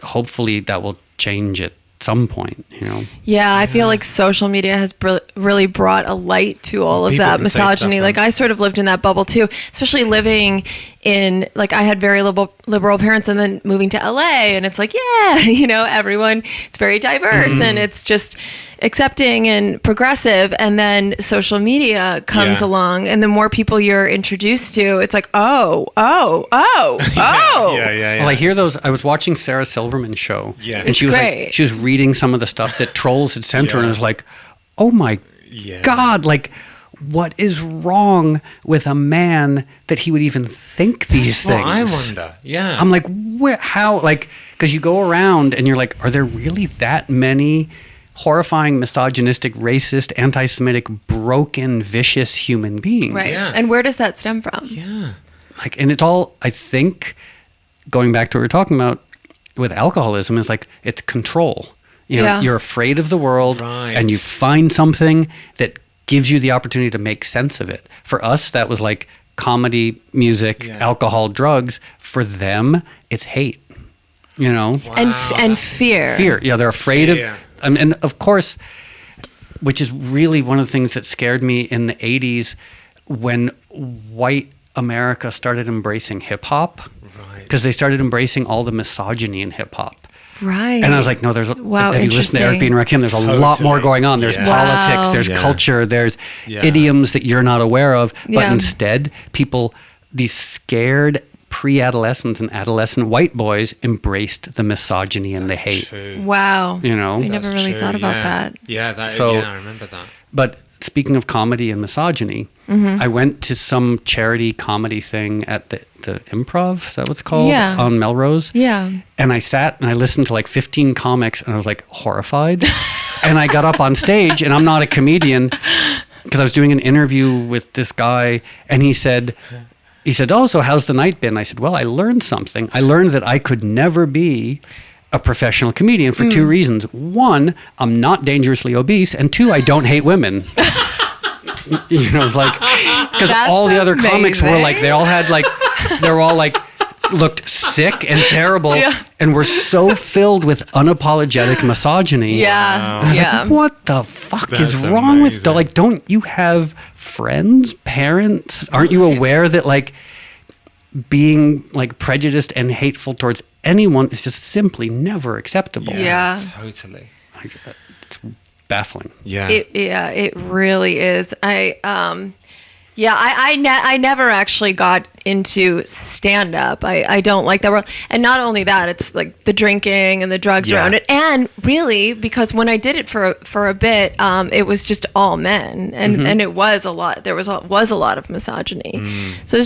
hopefully that will change at some point, you know? Yeah, I feel like social media has really brought a light to all of that misogyny. Like, I sort of lived in that bubble too, especially living in, like, I had very liberal parents, and then moving to LA, and it's like, yeah, you know, everyone, it's very diverse, and it's just accepting and progressive. And then social media comes along, and the more people you're introduced to, it's like, oh. Well, I hear those. I was watching Sarah Silverman's show, and she was great. Like, she was reading some of the stuff that trolls had sent her, and I was like, oh my God, like, what is wrong with a man that he would even think these things? Well, I wonder. Yeah. I'm like, how? Like, because you go around and you're like, are there really that many horrifying, misogynistic, racist, anti-Semitic, broken, vicious human beings? Right. Yeah. And where does that stem from? Yeah. Like, and it's all, I think, going back to what we were talking about with alcoholism, is like, it's control. You know, you're afraid of the world, and you find something that gives you the opportunity to make sense of it. For us, that was like comedy, music, alcohol, drugs. For them, it's hate. You know? Wow. And fear. Fear. Yeah, they're afraid of... And of course, which is really one of the things that scared me in the 80s when white America started embracing hip-hop. Because they started embracing all the misogyny in hip-hop. Right. And I was like, no, there's if you listen to Eric B. and Rakim, there's a lot more going on. There's politics, there's culture, there's idioms that you're not aware of. But instead, people, these scared pre-adolescents and adolescent white boys embraced the misogyny and the hate. True. Wow. You know? I never really thought about that. Yeah, I remember that. But speaking of comedy and misogyny, I went to some charity comedy thing at the Improv, is that what it's called? Yeah. On Melrose. Yeah. And I sat and I listened to like 15 comics, and I was like horrified. And I got up on stage, and I'm not a comedian, because I was doing an interview with this guy, and he said, oh, so how's the night been? I said, well, I learned something. I learned that I could never be a professional comedian for two reasons. One, I'm not dangerously obese, and two, I don't hate women. You know, it's like, because all the other comics were like, they were all like, looked sick and terrible, and were so filled with unapologetic misogyny. Yeah. Wow. And I was like, what the fuck is wrong with, like, don't you have friends, parents? Aren't you aware that, like, being, like, prejudiced and hateful towards anyone is just simply never acceptable? Yeah. Totally. It's baffling. Yeah. It really is. I never actually got into stand-up. I don't like that world. And not only that, it's like the drinking and the drugs around it. And really, because when I did it for a bit, it was just all men, and it was a lot. There was a lot of misogyny. So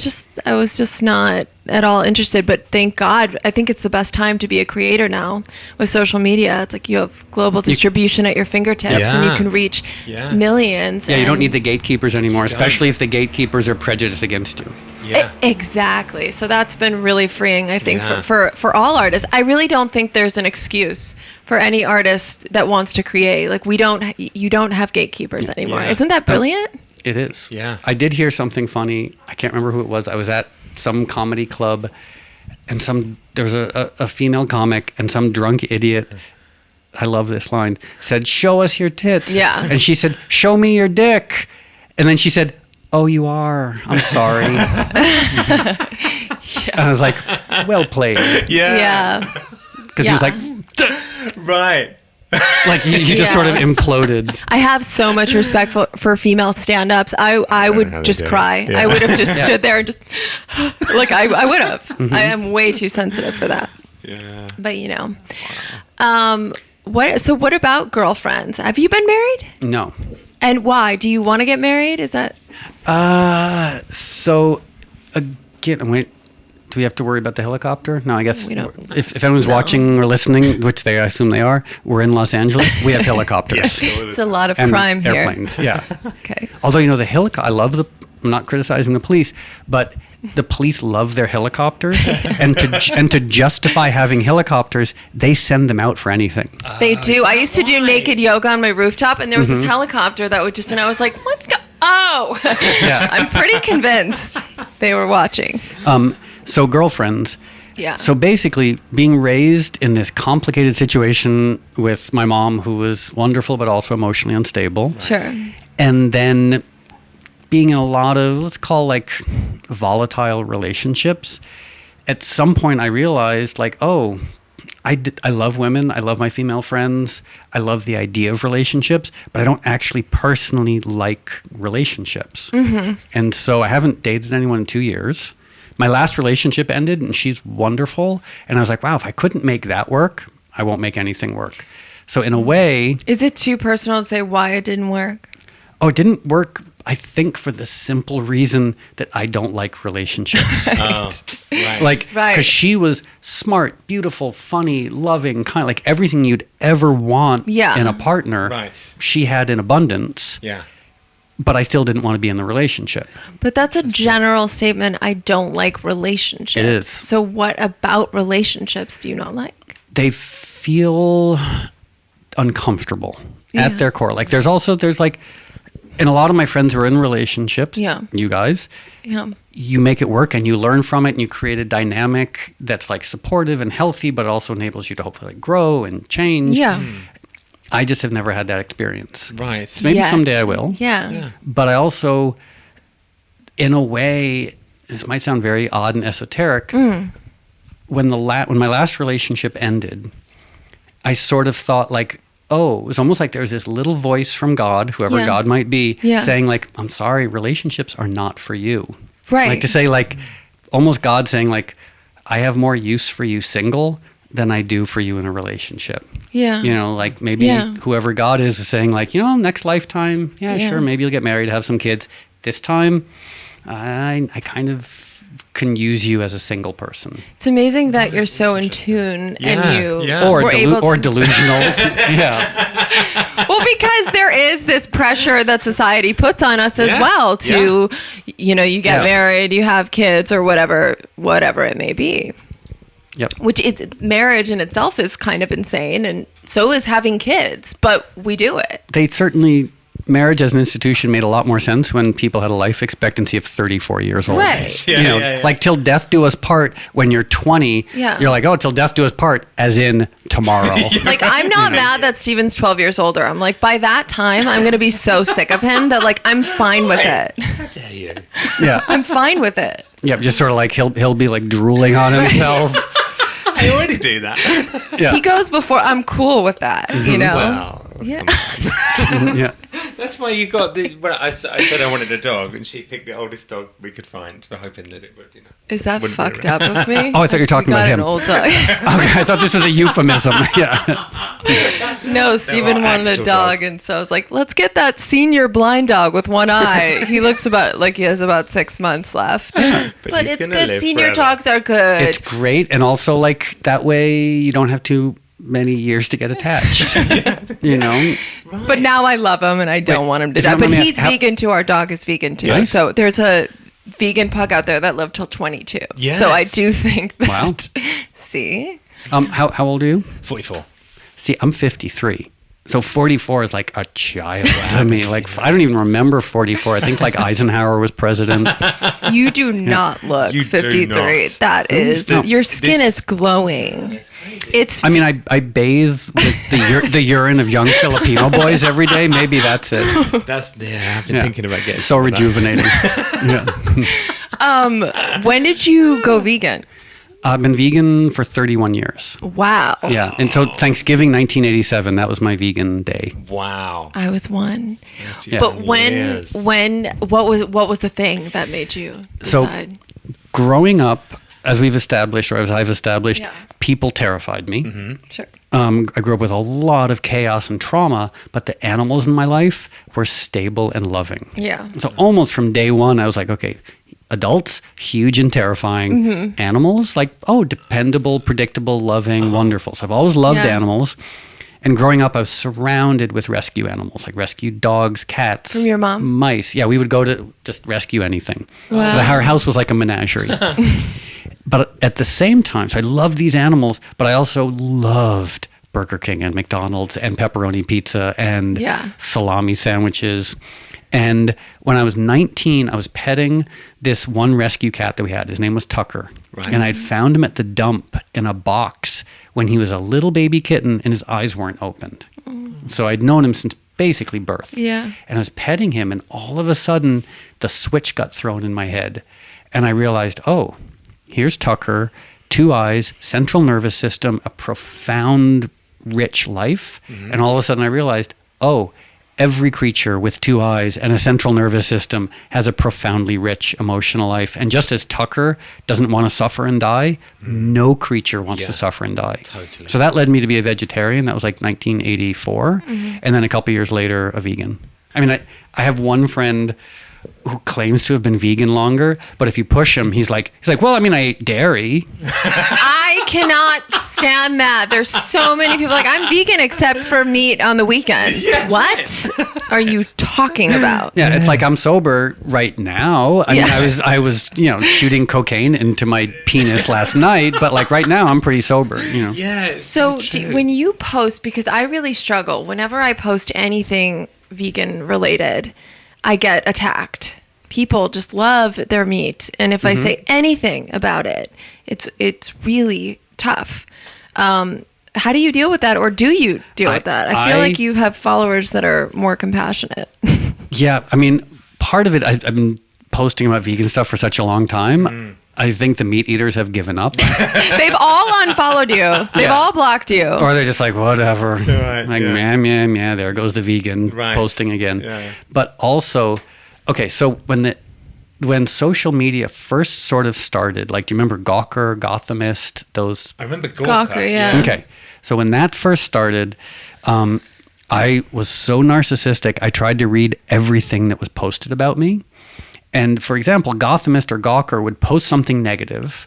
I was just not at all interested. But thank God, I think it's the best time to be a creator now with social media. It's like you have global distribution at your fingertips, and you can reach millions. Yeah, you don't need the gatekeepers anymore, especially if the gatekeepers are prejudiced against you. Yeah. Exactly. So that's been really freeing, I think, for all artists. I really don't think there's an excuse for any artist that wants to create. Like, you don't have gatekeepers anymore. Isn't that brilliant? It is. Yeah. I did hear something funny. I can't remember who it was. I was at some comedy club, and there was a female comic, and some drunk idiot, I love this line, said, "Show us your tits." Yeah. And she said, "Show me your dick." And then she said, "Oh, you are. I'm sorry." And I was like, well played. Yeah. Because he was like, right. like you just sort of imploded. I have so much respect for female stand-ups. I would just cry. Yeah. I would have just stood there and just like I would have. Mm-hmm. I am way too sensitive for that. Yeah. But what about girlfriends? Have you been married? No. And why? Do you want to get married? Is that? So again, wait. Do we have to worry about the helicopter? No, I guess we don't. If anyone's watching or listening, which I assume they are, we're in Los Angeles. We have helicopters. It's a lot of and crime here. Airplanes, yeah. Okay. Although, the helicopter, I'm not criticizing the police, but the police love their helicopters. and to justify having helicopters, they send them out for anything. They do. I used to do naked yoga on my rooftop, and there was this helicopter that would just, and I was like, oh, yeah. I'm pretty convinced they were watching. So girlfriends. Yeah. So basically, being raised in this complicated situation with my mom, who was wonderful but also emotionally unstable. Sure. And then being in a lot of, let's call volatile relationships. At some point, I realized I love women. I love my female friends. I love the idea of relationships, but I don't actually personally like relationships. Mm-hmm. And so I haven't dated anyone in 2 years. My last relationship ended, and she's wonderful. And I was like, wow, if I couldn't make that work, I won't make anything work. So in a way... Is it too personal to say why it didn't work? Oh, it didn't work, I think, for the simple reason that I don't like relationships. Right. Because she was smart, beautiful, funny, loving, kind of everything you'd ever want in a partner. Right. She had in abundance. Yeah. But I still didn't want to be in the relationship. But that's a general statement. I don't like relationships. It is. So what about relationships do you not like? They feel uncomfortable at their core. There's and a lot of my friends who are in relationships, you guys, you make it work and you learn from it and you create a dynamic that's supportive and healthy, but also enables you to hopefully grow and change. Yeah. I just have never had that experience. Right. So maybe someday I will. Yeah. But I also, in a way, this might sound very odd and esoteric. When my last relationship ended, I sort of thought it was almost like there was this little voice from God, whoever God might be, saying I'm sorry, relationships are not for you. Right. To say almost God saying I have more use for you single than I do for you in a relationship. Yeah. Maybe whoever God is saying next lifetime, sure, maybe you'll get married, have some kids. This time, I kind of can use you as a single person. It's amazing that you're so in tune and you or delusional. Well, because there is this pressure that society puts on us as well to, you get married, you have kids or whatever it may be. Yep. Which is marriage in itself is kind of insane, and so is having kids, but we do it. Marriage as an institution made a lot more sense when people had a life expectancy of 34 years old. Right. Till death do us part when you're 20, you're till death do us part, as in tomorrow. I'm not mad that Steven's 12 years older. I'm by that time, I'm going to be so sick of him that I'm fine with it. How dare you? Yeah. I'm fine with it. Yep, just sort of he'll be drooling on himself. I already do that. Yeah. He goes before. I'm cool with that, Well, yeah. Yeah. That's why you got the. Well, I said I wanted a dog, and she picked the oldest dog we could find. We're hoping that it would, Is that fucked up of me? Oh, I thought you were talking about him. An old dog. Okay, I thought this was a euphemism. Yeah. No, Steven wanted a dog, and so I was like, let's get that senior blind dog with one eye. He looks he has about 6 months left. But it's good. Senior dogs are good. It's great, and also that way you don't have too many years to get attached. Right. But now I love him, and I don't want him to die. But he's vegan too. Our dog is vegan too. Yes. So there's a vegan pug out there that lived till 22. Yes. So I do think that. Wow. See. How old are you? 44. See, I'm 53. So 44 is like a child to me. Like, I don't even remember 44. I think like Eisenhower was president. You do not look 53. That is, your skin is glowing. It's. I mean, I bathe with the urine of young Filipino boys every day. Maybe that's it. I've been thinking about getting so rejuvenating. When did you go vegan? I've been vegan for 31 years. Wow. Yeah. Until Thanksgiving 1987, that was my vegan day. Wow. I was one. Yeah. But what was the thing that made you decide? So growing up, as we've established, or as I've established, people terrified me. Mm-hmm. Sure. I grew up with a lot of chaos and trauma, but the animals in my life were stable and loving. Yeah. So almost from day one, I was like, okay, adults, huge and terrifying. Mm-hmm. Animals, like, dependable, predictable, loving, wonderful. So I've always loved animals. And growing up, I was surrounded with rescue animals, like rescued dogs, cats. From your mom? Mice. Yeah, we would go to just rescue anything. Wow. So our house was like a menagerie. But at the same time, so I loved these animals, but I also loved Burger King and McDonald's and pepperoni pizza and salami sandwiches. And when I was 19, I was petting this one rescue cat that we had. His name was Tucker. Right. And I'd found him at the dump in a box when he was a little baby kitten and his eyes weren't opened. So I'd known him since basically birth. Yeah. And I was petting him, and all of a sudden, the switch got thrown in my head. And I realized, here's Tucker, 2 eyes, central nervous system, a profound, rich life. Mm-hmm. And all of a sudden I realized, every creature with 2 eyes and a central nervous system has a profoundly rich emotional life. And just as Tucker doesn't want to suffer and die, no creature wants to suffer and die. Totally. So that led me to be a vegetarian. That was like 1984. Mm-hmm. And then a couple years later, a vegan. I mean, I have one friend who claims to have been vegan longer, but if you push him, he's like, well, I mean, I ate dairy. I cannot stand that. There's so many people like, I'm vegan except for meat on the weekends. What are you talking about? Yeah, it's like I'm sober right now. I mean, I was shooting cocaine into my penis last night, but like right now I'm pretty sober. Yeah. So when you post, because I really struggle whenever I post anything vegan related, I get attacked. People just love their meat, and if I say anything about it, it's really tough. How do you deal with that, or do you deal with that? I feel like you have followers that are more compassionate. Yeah, I mean, part of it, I've been posting about vegan stuff for such a long time. I think the meat eaters have given up. They've all unfollowed you. They've all blocked you. Or they're just like, whatever. Right, yeah, there goes the vegan posting again. Yeah. But also, okay, so when social media first sort of started, like, do you remember Gawker, Gothamist, those? I remember Gawker, yeah. Okay, so when that first started, I was so narcissistic, I tried to read everything that was posted about me. And for example, Gothamist or Gawker would post something negative,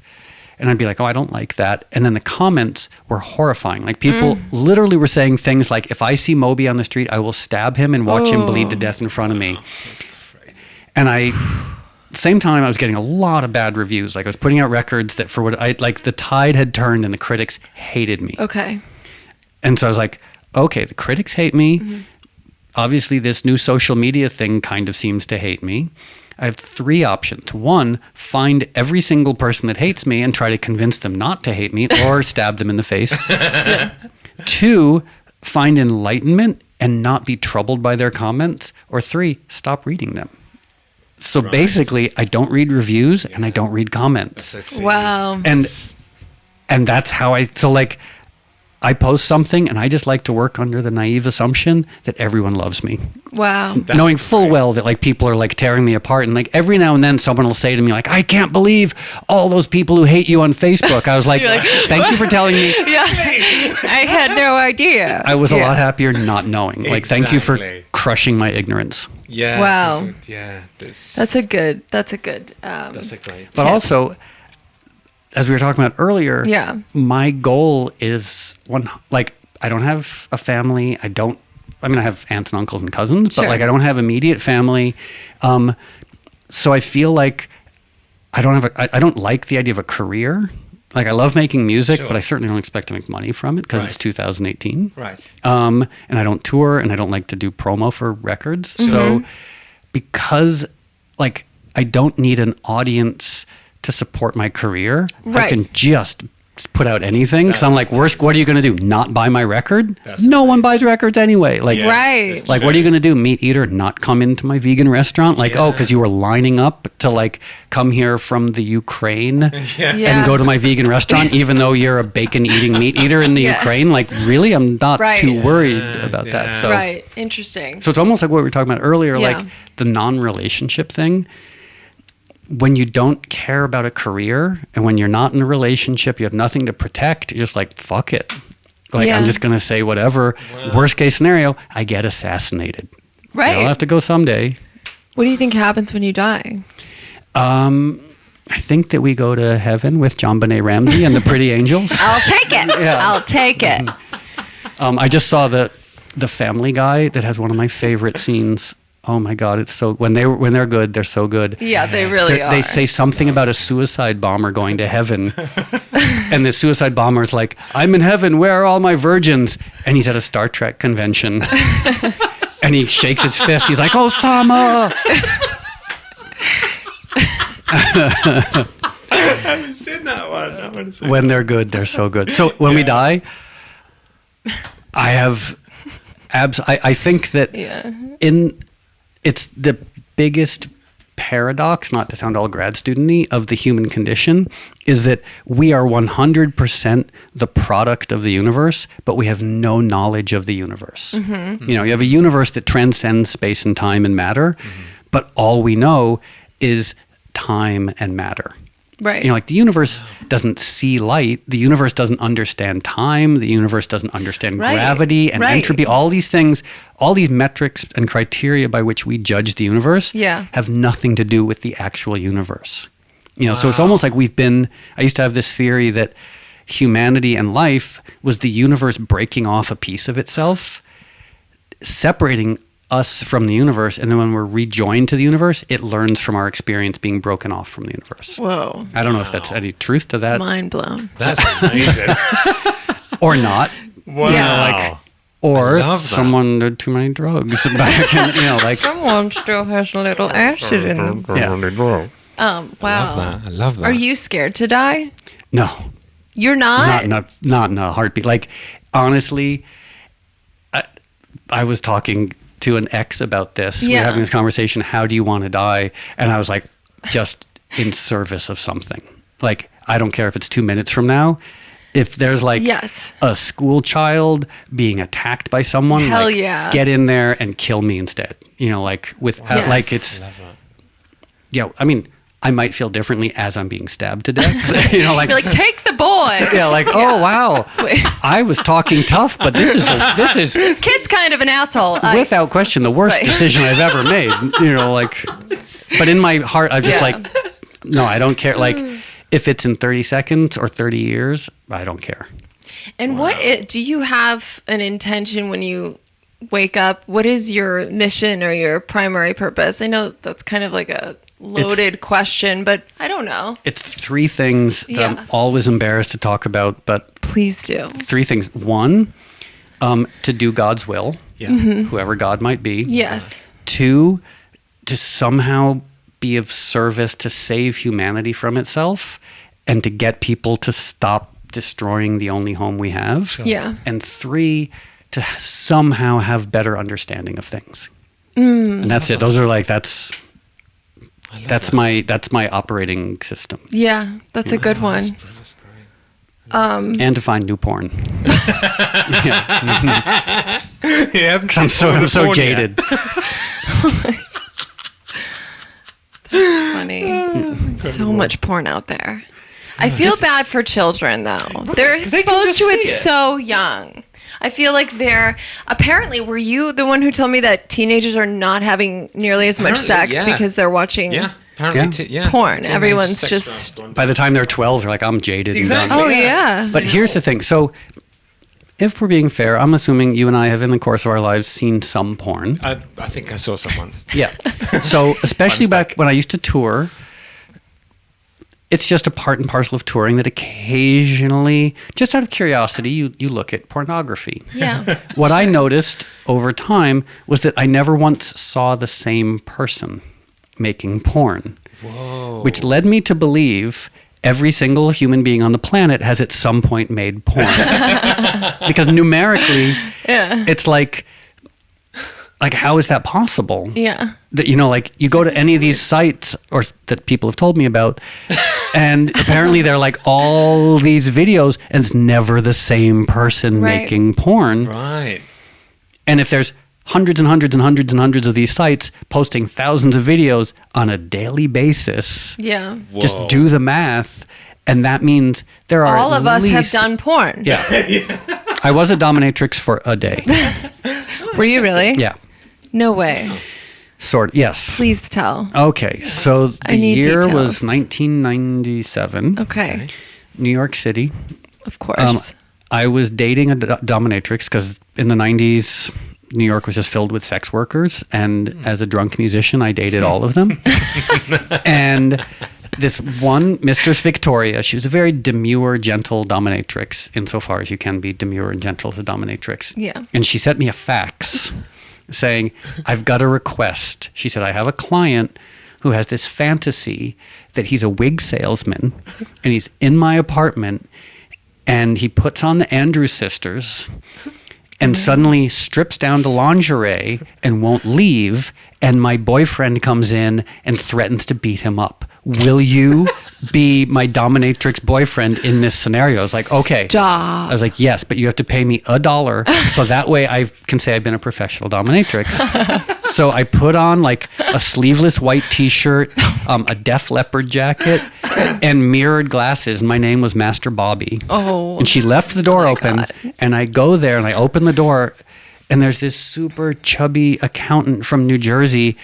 and I'd be like, I don't like that. And then the comments were horrifying. Like, people literally were saying things like, if I see Moby on the street, I will stab him and watch him bleed to death in front of me. And same time, I was getting a lot of bad reviews. Like, I was putting out records that the tide had turned and the critics hated me. Okay. And so I was like, okay, the critics hate me. Obviously, this new social media thing kind of seems to hate me. I have 3 options. 1, find every single person that hates me and try to convince them not to hate me, or stab them in the face. 2, find enlightenment and not be troubled by their comments. Or 3, stop reading them. So basically, I don't read reviews and I don't read comments. Wow. And that's how I post something, and I just like to work under the naive assumption that everyone loves me. Wow. Knowing full well that like people are like tearing me apart, and like every now and then someone will say to me like, I can't believe all those people who hate you on Facebook. I was like, thank you for telling me. Yeah. I had no idea. I was a lot happier not knowing. Like, thank you for crushing my ignorance. Yeah. Wow. Yeah. That's a good. That's a great. But also, as we were talking about earlier, my goal is I don't have a family. I have aunts and uncles and cousins, but like I don't have immediate family. So I feel like I don't like the idea of a career. Like, I love making music, Sure. but I certainly don't expect to make money from it because Right. it's 2018. Right. And I don't tour, and I don't like to do promo for records. So because, like, I don't need an audience to support my career, I Right. can just put out anything. Because That's I'm like, worst, what are you going to do? Not buy my record? That's No one buys records anyway. Like, Yeah, Right. that's like, true. what are you going to do? Meat eater, not come into my vegan restaurant? Like, oh, Yeah. because you were lining up to, like, come here from the Ukraine Yeah. Yeah. and go to my vegan restaurant, even though you're a bacon-eating meat eater in the Yeah. Ukraine? Like, really? I'm not Right. too worried Yeah, about yeah. that. So, Right. Interesting. so it's almost like what we were talking about earlier, Yeah. like the non-relationship thing. When you don't care about a career and when you're not in a relationship, you have nothing to protect, you're just like, fuck it. Like, Yeah. I'm just going to say whatever. Wow. Worst case scenario, I get assassinated. Right. I'll have to go someday. What do you think happens when you die? I think that we go to heaven with John Benet Ramsey and the Pretty Angels. I'll take it. Yeah. I'll take it. I just saw the Family Guy that has one of my favorite scenes. Oh my God, it's so when they're good, they're so good. Yeah, they really are. They say something about a suicide bomber going to heaven, and the suicide bomber is like, "I'm in heaven. Where are all my virgins?" And he's at a Star Trek convention, and he shakes his fist. He's like, "Osama!" I haven't seen that one. I wanna see When they're good, they're so good. So when we die, I have I think that Yeah. it's the biggest paradox, not to sound all grad student-y, of the human condition, is that we are 100% the product of the universe, but we have no knowledge of the universe. You know, you have a universe that transcends space and time and matter, but all we know is time and matter. Right. You know, like the universe doesn't see light. The universe doesn't understand time. The universe doesn't understand Right. gravity and Right. entropy. All these things, all these metrics and criteria by which we judge the universe Yeah. have nothing to do with the actual universe. You know, so it's almost like I used to have this theory that humanity and life was the universe breaking off a piece of itself, separating us from the universe, and then when we're rejoined to the universe, it learns from our experience being broken off from the universe. Whoa. I don't know if that's any truth to that Mind blown. That's amazing. or not, Wow. Yeah. or I love that. someone did too many drugs back in, you know, like Someone still has a little acid in them. Yeah. Wow. I love that. Are you scared to die? no, You're not? not in a heartbeat. Like, honestly, I was talking to an ex about this. We Yeah. were having this conversation. How do you want to die? And I was like, just in service of something. Like, I don't care if it's 2 minutes from now. If there's like Yes. a school child being attacked by someone, Hell like, yeah. get in there and kill me instead. You know, like Yes. like it's, I love that. yeah. I mean, I might feel differently as I'm being stabbed to death. You know, like, Be like, take the boy. yeah, like, oh wow, Wait. I was talking tough, but this is This kid's kind of an asshole. without question the worst Right. decision I've ever made. You know, like, but in my heart, I'm just Yeah. like, no, I don't care. Like, if it's in 30 seconds or 30 years, I don't care. And do you have an intention when you wake up? What is your mission or your primary purpose? I know that's kind of like a loaded question, but I don't know. It's three things that Yeah. I'm always embarrassed to talk about, but Please do. three things. One, to do God's will, Yeah. whoever God might be. Yes. Two, to somehow be of service to save humanity from itself and to get people to stop destroying the only home we have. Yeah. And three, to somehow have better understanding of things. And that's it. Those are like, that's my operating system. Yeah, that's a good one. That's great. And to find new porn. Yeah. Yeah, 'Cause I'm so jaded. That's funny. So much porn out there. I feel bad for children though. They're 'cause they can exposed just to it see it. so young. I feel like apparently were you the one who told me that teenagers are not having nearly as much Apparently, sex yeah. because they're watching Yeah. Apparently, porn. Teenage Everyone's sex just- drive. By the time they're 12, they're like, I'm jaded and Exactly. done. Oh Yeah. yeah. But here's the thing. So if we're being fair, I'm assuming you and I have in the course of our lives seen some porn. I think I saw some once. Yeah. So especially Fun back stack. when I used to tour, it's just a part and parcel of touring that occasionally, just out of curiosity, you look at pornography. Yeah. What I noticed over time was that I never once saw the same person making porn. Whoa. Which led me to believe every single human being on the planet has at some point made porn. Because numerically, it's like how is that possible? Yeah. That, like you go to any of these sites or that people have told me about, and apparently they're like all these videos and it's never the same person making porn. Right. And if there's hundreds and hundreds and hundreds and hundreds of these sites posting thousands of videos on a daily basis. Yeah. Just do the math. And that means there are all of us have done porn. Yeah. I was a dominatrix for a day. Were you really? Yeah. No way. Sort. Yes. Please tell. Okay. So the year was 1997. Okay. New York City. Of course. I was dating a dominatrix because in the 90s, New York was just filled with sex workers. And as a drunk musician, I dated all of them. And this one, Mistress Victoria, she was a very demure, gentle dominatrix, insofar as you can be demure and gentle as a dominatrix. Yeah. And she sent me a fax saying, I've got a request. She said, I have a client who has this fantasy that he's a wig salesman and he's in my apartment and he puts on the Andrews Sisters and suddenly strips down to lingerie and won't leave, and my boyfriend comes in and threatens to beat him up. Will you be my dominatrix boyfriend in this scenario? I was like, okay. Stop. I was like, yes, but you have to pay me $1 so that way I can say I've been a professional dominatrix. So I put on like a sleeveless white t-shirt, a Def Leppard jacket, and mirrored glasses. My name was Master Bobby. Oh. And she left the door open, God. and I go there and I open the door, and there's this super chubby accountant from New Jersey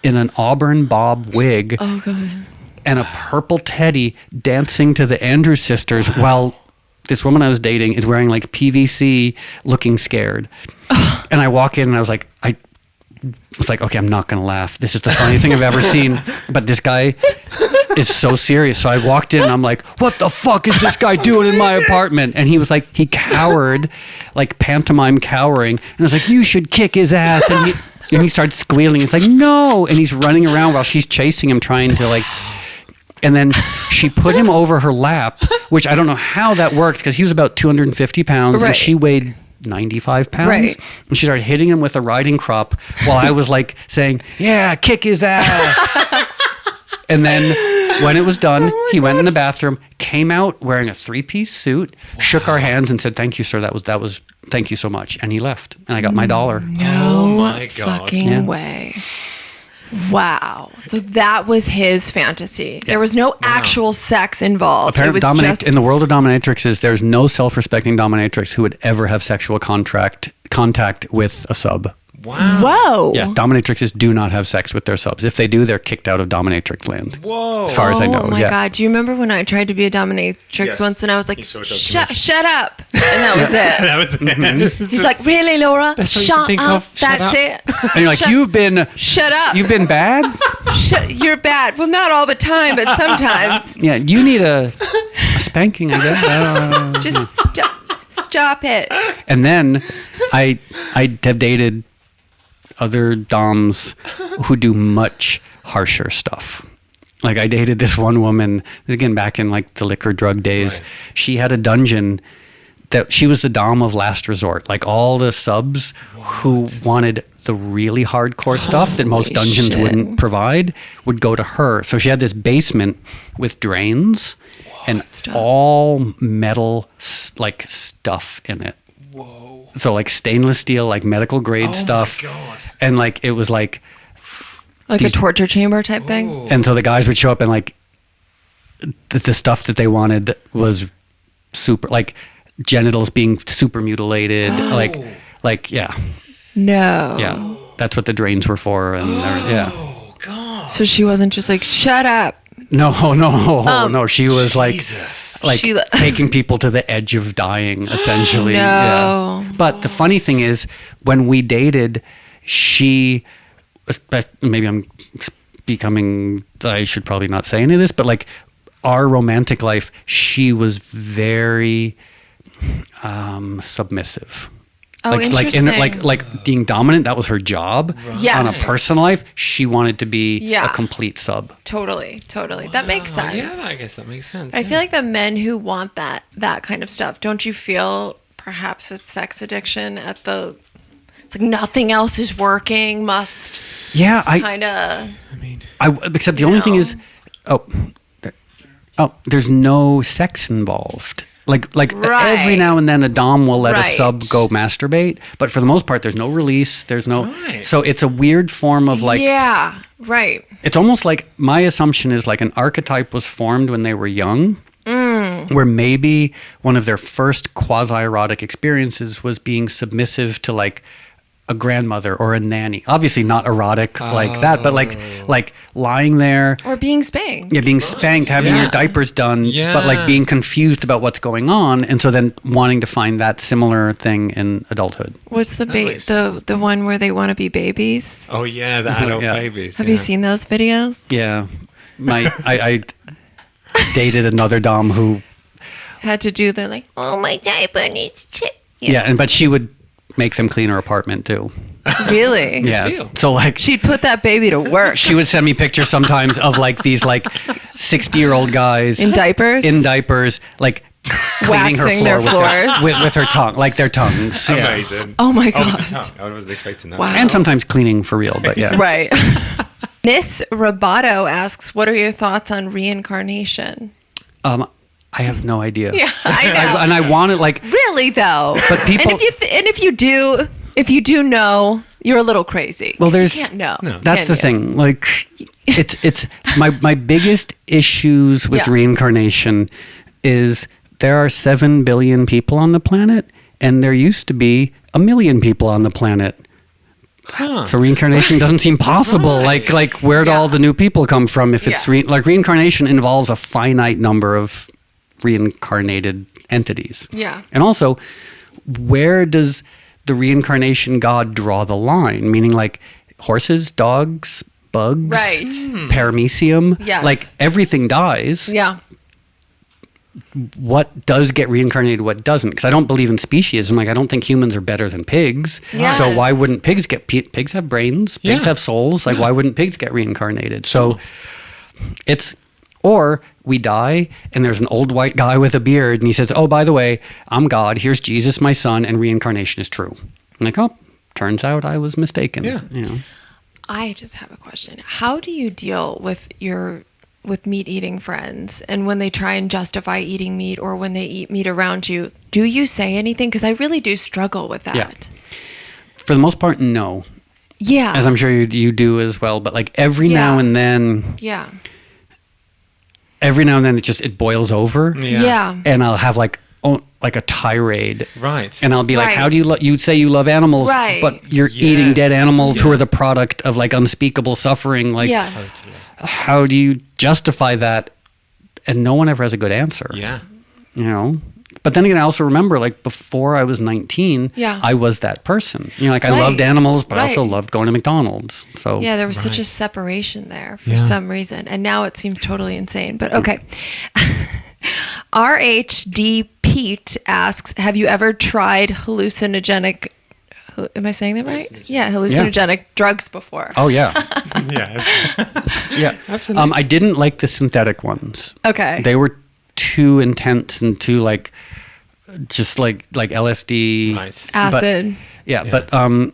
in an auburn bob wig. Oh, God. And a purple teddy dancing to the Andrews Sisters while this woman I was dating is wearing like PVC, looking scared. And I walk in and I was like, okay, I'm not going to laugh. This is the funniest thing I've ever seen. But this guy is so serious. So I walked in and I'm like, what the fuck is this guy doing in my apartment? And he was like, he cowered, like pantomime cowering. And I was like, you should kick his ass. And he started squealing. He's like, no. And he's running around while she's chasing him, trying to like... And then she put him over her lap, which I don't know how that worked because he was about 250 pounds and she weighed 95 pounds. Right. And she started hitting him with a riding crop while I was like saying, yeah, kick his ass. And then when it was done, he went in the bathroom, came out wearing a 3-piece suit, shook our hands and said, thank you, sir. That was, thank you so much. And he left and I got my $1. No my God. fucking way. Wow. So that was his fantasy. There was no actual sex involved. Apparently, it was just... in the world of dominatrixes, there's no self-respecting dominatrix who would ever have sexual contact with a sub. Wow. Whoa. Yeah, dominatrixes do not have sex with their subs. If they do, they're kicked out of dominatrix land. Whoa. As far as I know. Oh my God. Do you remember when I tried to be a dominatrix once and I was like, shut up. And that was it. That was it. He's like, really, Laura? Shut up. That's it. And you're like, Shut up. You've been bad? You're bad. Well, not all the time, but sometimes. Yeah, you need a spanking, I guess. Just stop it. And then I have dated other doms who do much harsher stuff. Like I dated this one woman, again back in like the liquor drug days. Right. She had a dungeon that she was the dom of last resort. Like all the subs who wanted the really hardcore stuff that most dungeons wouldn't provide would go to her. So she had this basement with drains and all metal like stuff in it. Whoa. So like stainless steel, like medical grade stuff. Oh my God. And like it was like a torture chamber type thing. And so the guys would show up and like the stuff that they wanted was super, like genitals being super mutilated, like yeah. No. Yeah. That's what the drains were for. And yeah. Oh God. So she wasn't just like, shut up. No. She was Jesus. like taking people to the edge of dying, essentially. No. Yeah. But the funny thing is, when we dated, maybe I'm becoming, I should probably not say any of this, but like our romantic life, she was very submissive. Oh, interesting. Like being dominant, that was her job. Right. Yeah. On a personal life, she wanted to be a complete sub. Totally. That makes sense. Yeah, I guess that makes sense. I feel like the men who want that kind of stuff, don't you feel perhaps it's sex addiction it's like nothing else is working, must kind of... except the only thing is, there's no sex involved. Like every now and then a dom will let a sub go masturbate, but for the most part there's no release, there's no so it's a weird form of like it's almost like my assumption is like an archetype was formed when they were young, where maybe one of their first quasi-erotic experiences was being submissive to like a grandmother or a nanny. Obviously not erotic like that, but like lying there. Or being spanked. Yeah, being spanked, having your diapers done, but like being confused about what's going on. And so then wanting to find that similar thing in adulthood. What's the one where they want to be babies? Oh yeah, the adult babies. Have you seen those videos? Yeah. I dated another dom who had to do the like, oh, my diaper needs chip. But she would make them clean her apartment too. Really? Yeah. So like she'd put that baby to work. She would send me pictures sometimes of like these like 60-year-old guys in diapers, like cleaning her floor with her tongue, like their tongues. Amazing. Oh my god. I wasn't expecting that. Wow. And sometimes cleaning for real, but yeah. Right. Miss Roboto asks, what are your thoughts on reincarnation? I have no idea. Yeah, I know. And I want it like really though. But people, and if you do know, you're a little crazy. Well, there's you can't know. No. That's the thing. Like, it's my biggest issues with reincarnation is there are 7 billion people on the planet, and there used to be 1 million people on the planet. So reincarnation doesn't seem possible. Like where'd all the new people come from? If it's reincarnation involves a finite number of reincarnated entities. Yeah. And also, where does the reincarnation god draw the line? Meaning like horses, dogs, bugs, paramecium. Yes. Like everything dies. Yeah. What does get reincarnated, what doesn't? Because I don't believe in speciesism. Like I don't think humans are better than pigs. Yes. So why wouldn't pigs get... Pigs have brains. Pigs have souls. Like why wouldn't pigs get reincarnated? So it's... Or we die and there's an old white guy with a beard and he says, oh, by the way, I'm God. Here's Jesus, my son, and reincarnation is true. I'm like, oh, turns out I was mistaken. Yeah. You know. I just have a question. How do you deal with meat-eating friends and when they try and justify eating meat or when they eat meat around you? Do you say anything? Because I really do struggle with that. Yeah. For the most part, no. Yeah. As I'm sure you do as well. But like every now and then... Yeah. Every now and then it boils over. Yeah. And I'll have like a tirade. Right. And I'll be like, how do you say you love animals, but you're eating dead animals who are the product of like unspeakable suffering. Like, Totally. How do you justify that? And no one ever has a good answer. Yeah. You know? But then again, I also remember like before I was 19, Yeah. I was that person. You know, like I loved animals, but I also loved going to McDonald's. So yeah, there was such a separation there for some reason. And now it seems totally insane. But okay. RHD Pete asks, have you ever tried hallucinogenic... Am I saying that right? Yeah, hallucinogenic drugs before. Oh, yeah. Yeah, absolutely. I didn't like the synthetic ones. Okay. They were too intense and too like just like LSD, acid. But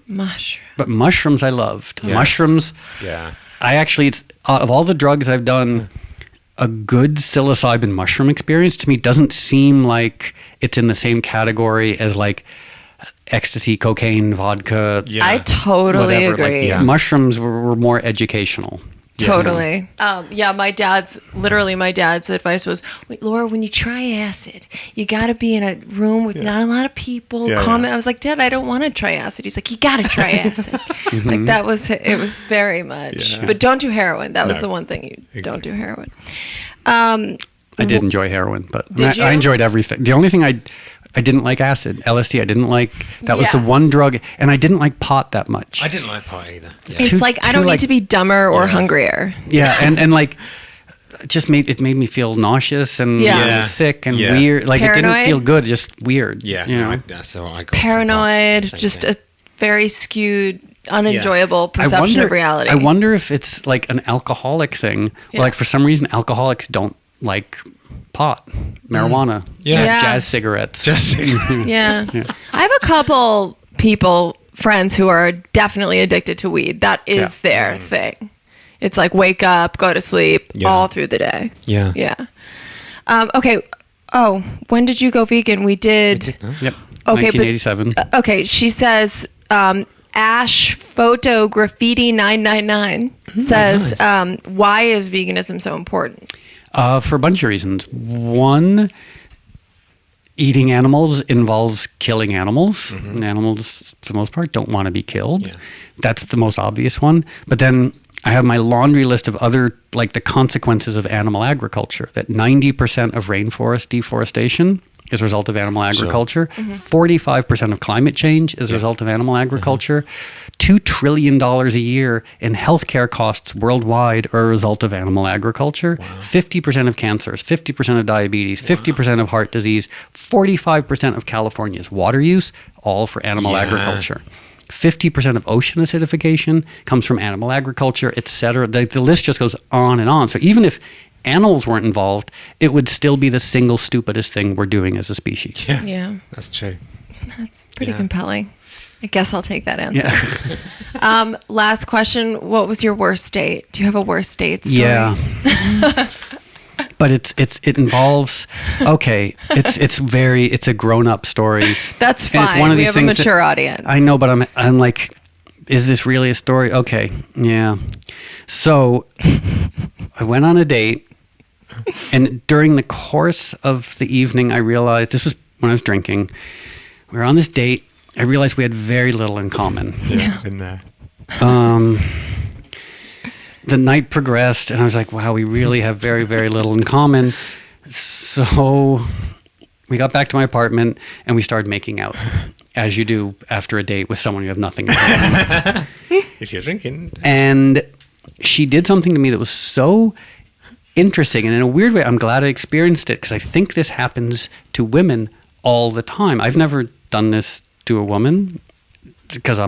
mushroom. But mushrooms I loved. Mushrooms. Yeah. I actually, it's of all the drugs I've done, a good psilocybin mushroom experience to me doesn't seem like it's in the same category as like ecstasy, cocaine, vodka. Yeah. I totally agree. Like, mushrooms were more educational. Totally. My dad's advice was, wait, Laura, when you try acid, you got to be in a room with not a lot of people. I was like, Dad, I don't want to try acid. He's like, you got to try acid. Like that was, it was very much, but don't do heroin. That was the one thing don't do heroin. I did enjoy heroin, but I enjoyed everything. The only thing I didn't like acid. LSD, I didn't like. That was the one drug. And I didn't like pot that much. I didn't like pot either. Yeah. It's I don't need to be dumber or hungrier. Yeah, and like, just made me feel nauseous and sick and weird. Like Paranoid? it didn't feel good, just weird. Yeah, you know? so I got paranoid, just a very skewed, unenjoyable perception of reality. I wonder if it's like an alcoholic thing. Yeah. Like for some reason, alcoholics don't like pot, marijuana, jazz cigarettes. Yeah. I have a couple friends who are definitely addicted to weed. That is their thing. It's like wake up, go to sleep all through the day. Yeah. Yeah. Okay. Oh, when did you go vegan? We did. Yep. Okay, 1987. Okay. She says, Ash Photo Graffiti 999 says, nice. why is veganism so important? For a bunch of reasons. One, eating animals involves killing animals. And animals, for the most part, don't want to be killed. Yeah. That's the most obvious one. But then I have my laundry list of other, like the consequences of animal agriculture, that 90% of rainforest deforestation is a result of animal agriculture. 45% of climate change is a result of animal agriculture. $2 trillion a year in healthcare costs worldwide are a result of animal agriculture. 50% of cancers, 50% of diabetes, 50% of heart disease, 45% of California's water use, all for animal agriculture. 50% of ocean acidification comes from animal agriculture, etc. The list just goes on and on. So even if animals weren't involved, it would still be the single stupidest thing we're doing as a species. Yeah. That's true. That's pretty compelling. I guess I'll take that answer. Yeah. Last question. What was your worst date? Do you have a worst date story? Yeah. But it involves, it's a grown-up story. That's fine. It's one of we these have a things mature audience. I know, but I'm like, is this really a story? Okay, yeah. So I went on a date, and during the course of the evening, I realized, this was when I was drinking, we were on this date, I realized we had very little in common. Yeah, been there. The night progressed, and I was like, wow, we really have very, very little in common. So we got back to my apartment, and we started making out, as you do after a date with someone you have nothing in common with. If you're drinking. And she did something to me that was so interesting, and in a weird way, I'm glad I experienced it, because I think this happens to women all the time. I've never done this to a woman, because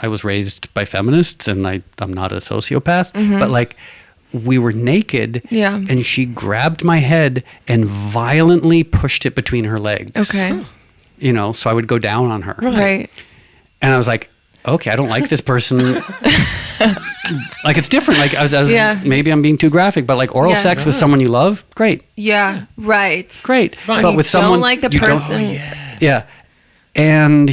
I was raised by feminists, and I'm not a sociopath, but like, we were naked, and she grabbed my head and violently pushed it between her legs. Okay. You know, so I would go down on her. Right. And I was like, okay, I don't like this person. Like, it's different. Like, I was maybe I'm being too graphic, but like oral sex with someone you love, great. Yeah, right. Great. Right. But with someone don't like the you person. Yeah. And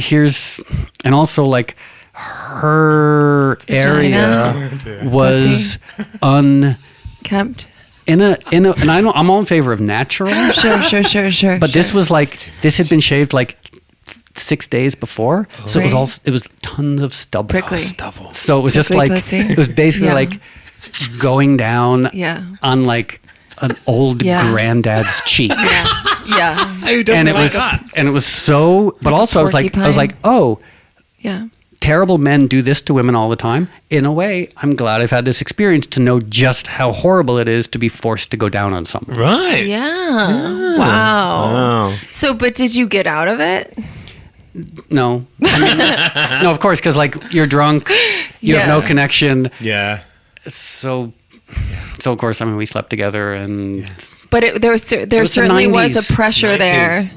also like, her area was kept and I'm all in favor of natural. Sure. But this was like, this had been shaved like 6 days before, so it was tons of stubble. Prickly. So it was just like pussy. it was basically like going down on like an old granddad's cheek. Yeah. And it was so. But also, I was like, oh, yeah. Terrible men do this to women all the time. In a way, I'm glad I've had this experience to know just how horrible it is to be forced to go down on someone. Right. Yeah. Wow. So, but did you get out of it? No. No, of course, because like, you're drunk, you have no connection. Yeah. So of course, I mean, we slept together, and but there certainly was a pressure 90s. there.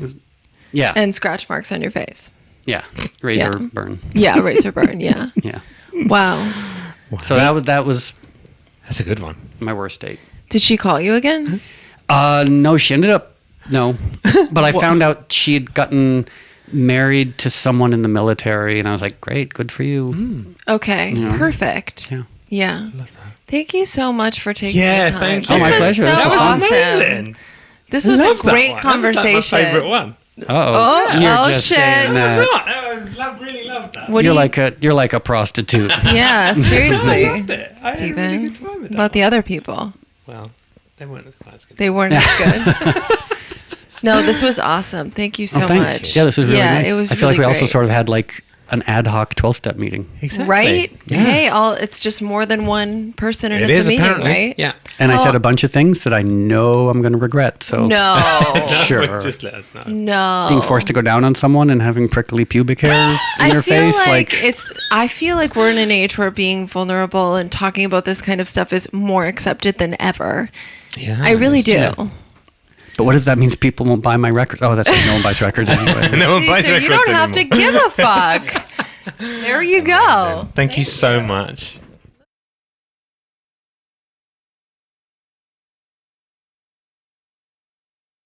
Yeah. And scratch marks on your face. Yeah. Razor burn. Yeah, razor burn. Yeah. Yeah. Wow. So that was That's a good one. my worst date. Did she call you again? No, she ended up but I found out she had gotten married to someone in the military, and I was like, great, good for you. Okay, perfect. Yeah. Love that. Thank you so much for taking the time. Thank you. This my was pleasure. so This was awesome. amazing. This was a Love that great one. conversation. That's like my favorite one. You're just shit. saying that. I really love that. What do You're like a prostitute. Yeah, seriously. I loved it. I had a really good time with that. About the other people. Well, they weren't as good. They weren't as good. No, this was awesome. Thank you so Thanks. much. Yeah, this was really nice. It was I feel like really we also great. sort of had like an ad hoc 12-step meeting. Exactly. Right? Yeah. Hey, it's just more than one person and It it's is a meeting, apparently. right? Yeah. And I said a bunch of things that I know I'm going to regret. So No. sure. Just let us know. No. Being forced to go down on someone and having prickly pubic hair in their face, I feel like we're in an age where being vulnerable and talking about this kind of stuff is more accepted than ever. Yeah. I really do. Yeah. But what if that means people won't buy my records? Oh, that's right. No one buys records anyway. No one buys So you records don't have to anymore. give a fuck. There you go. Thank you so much.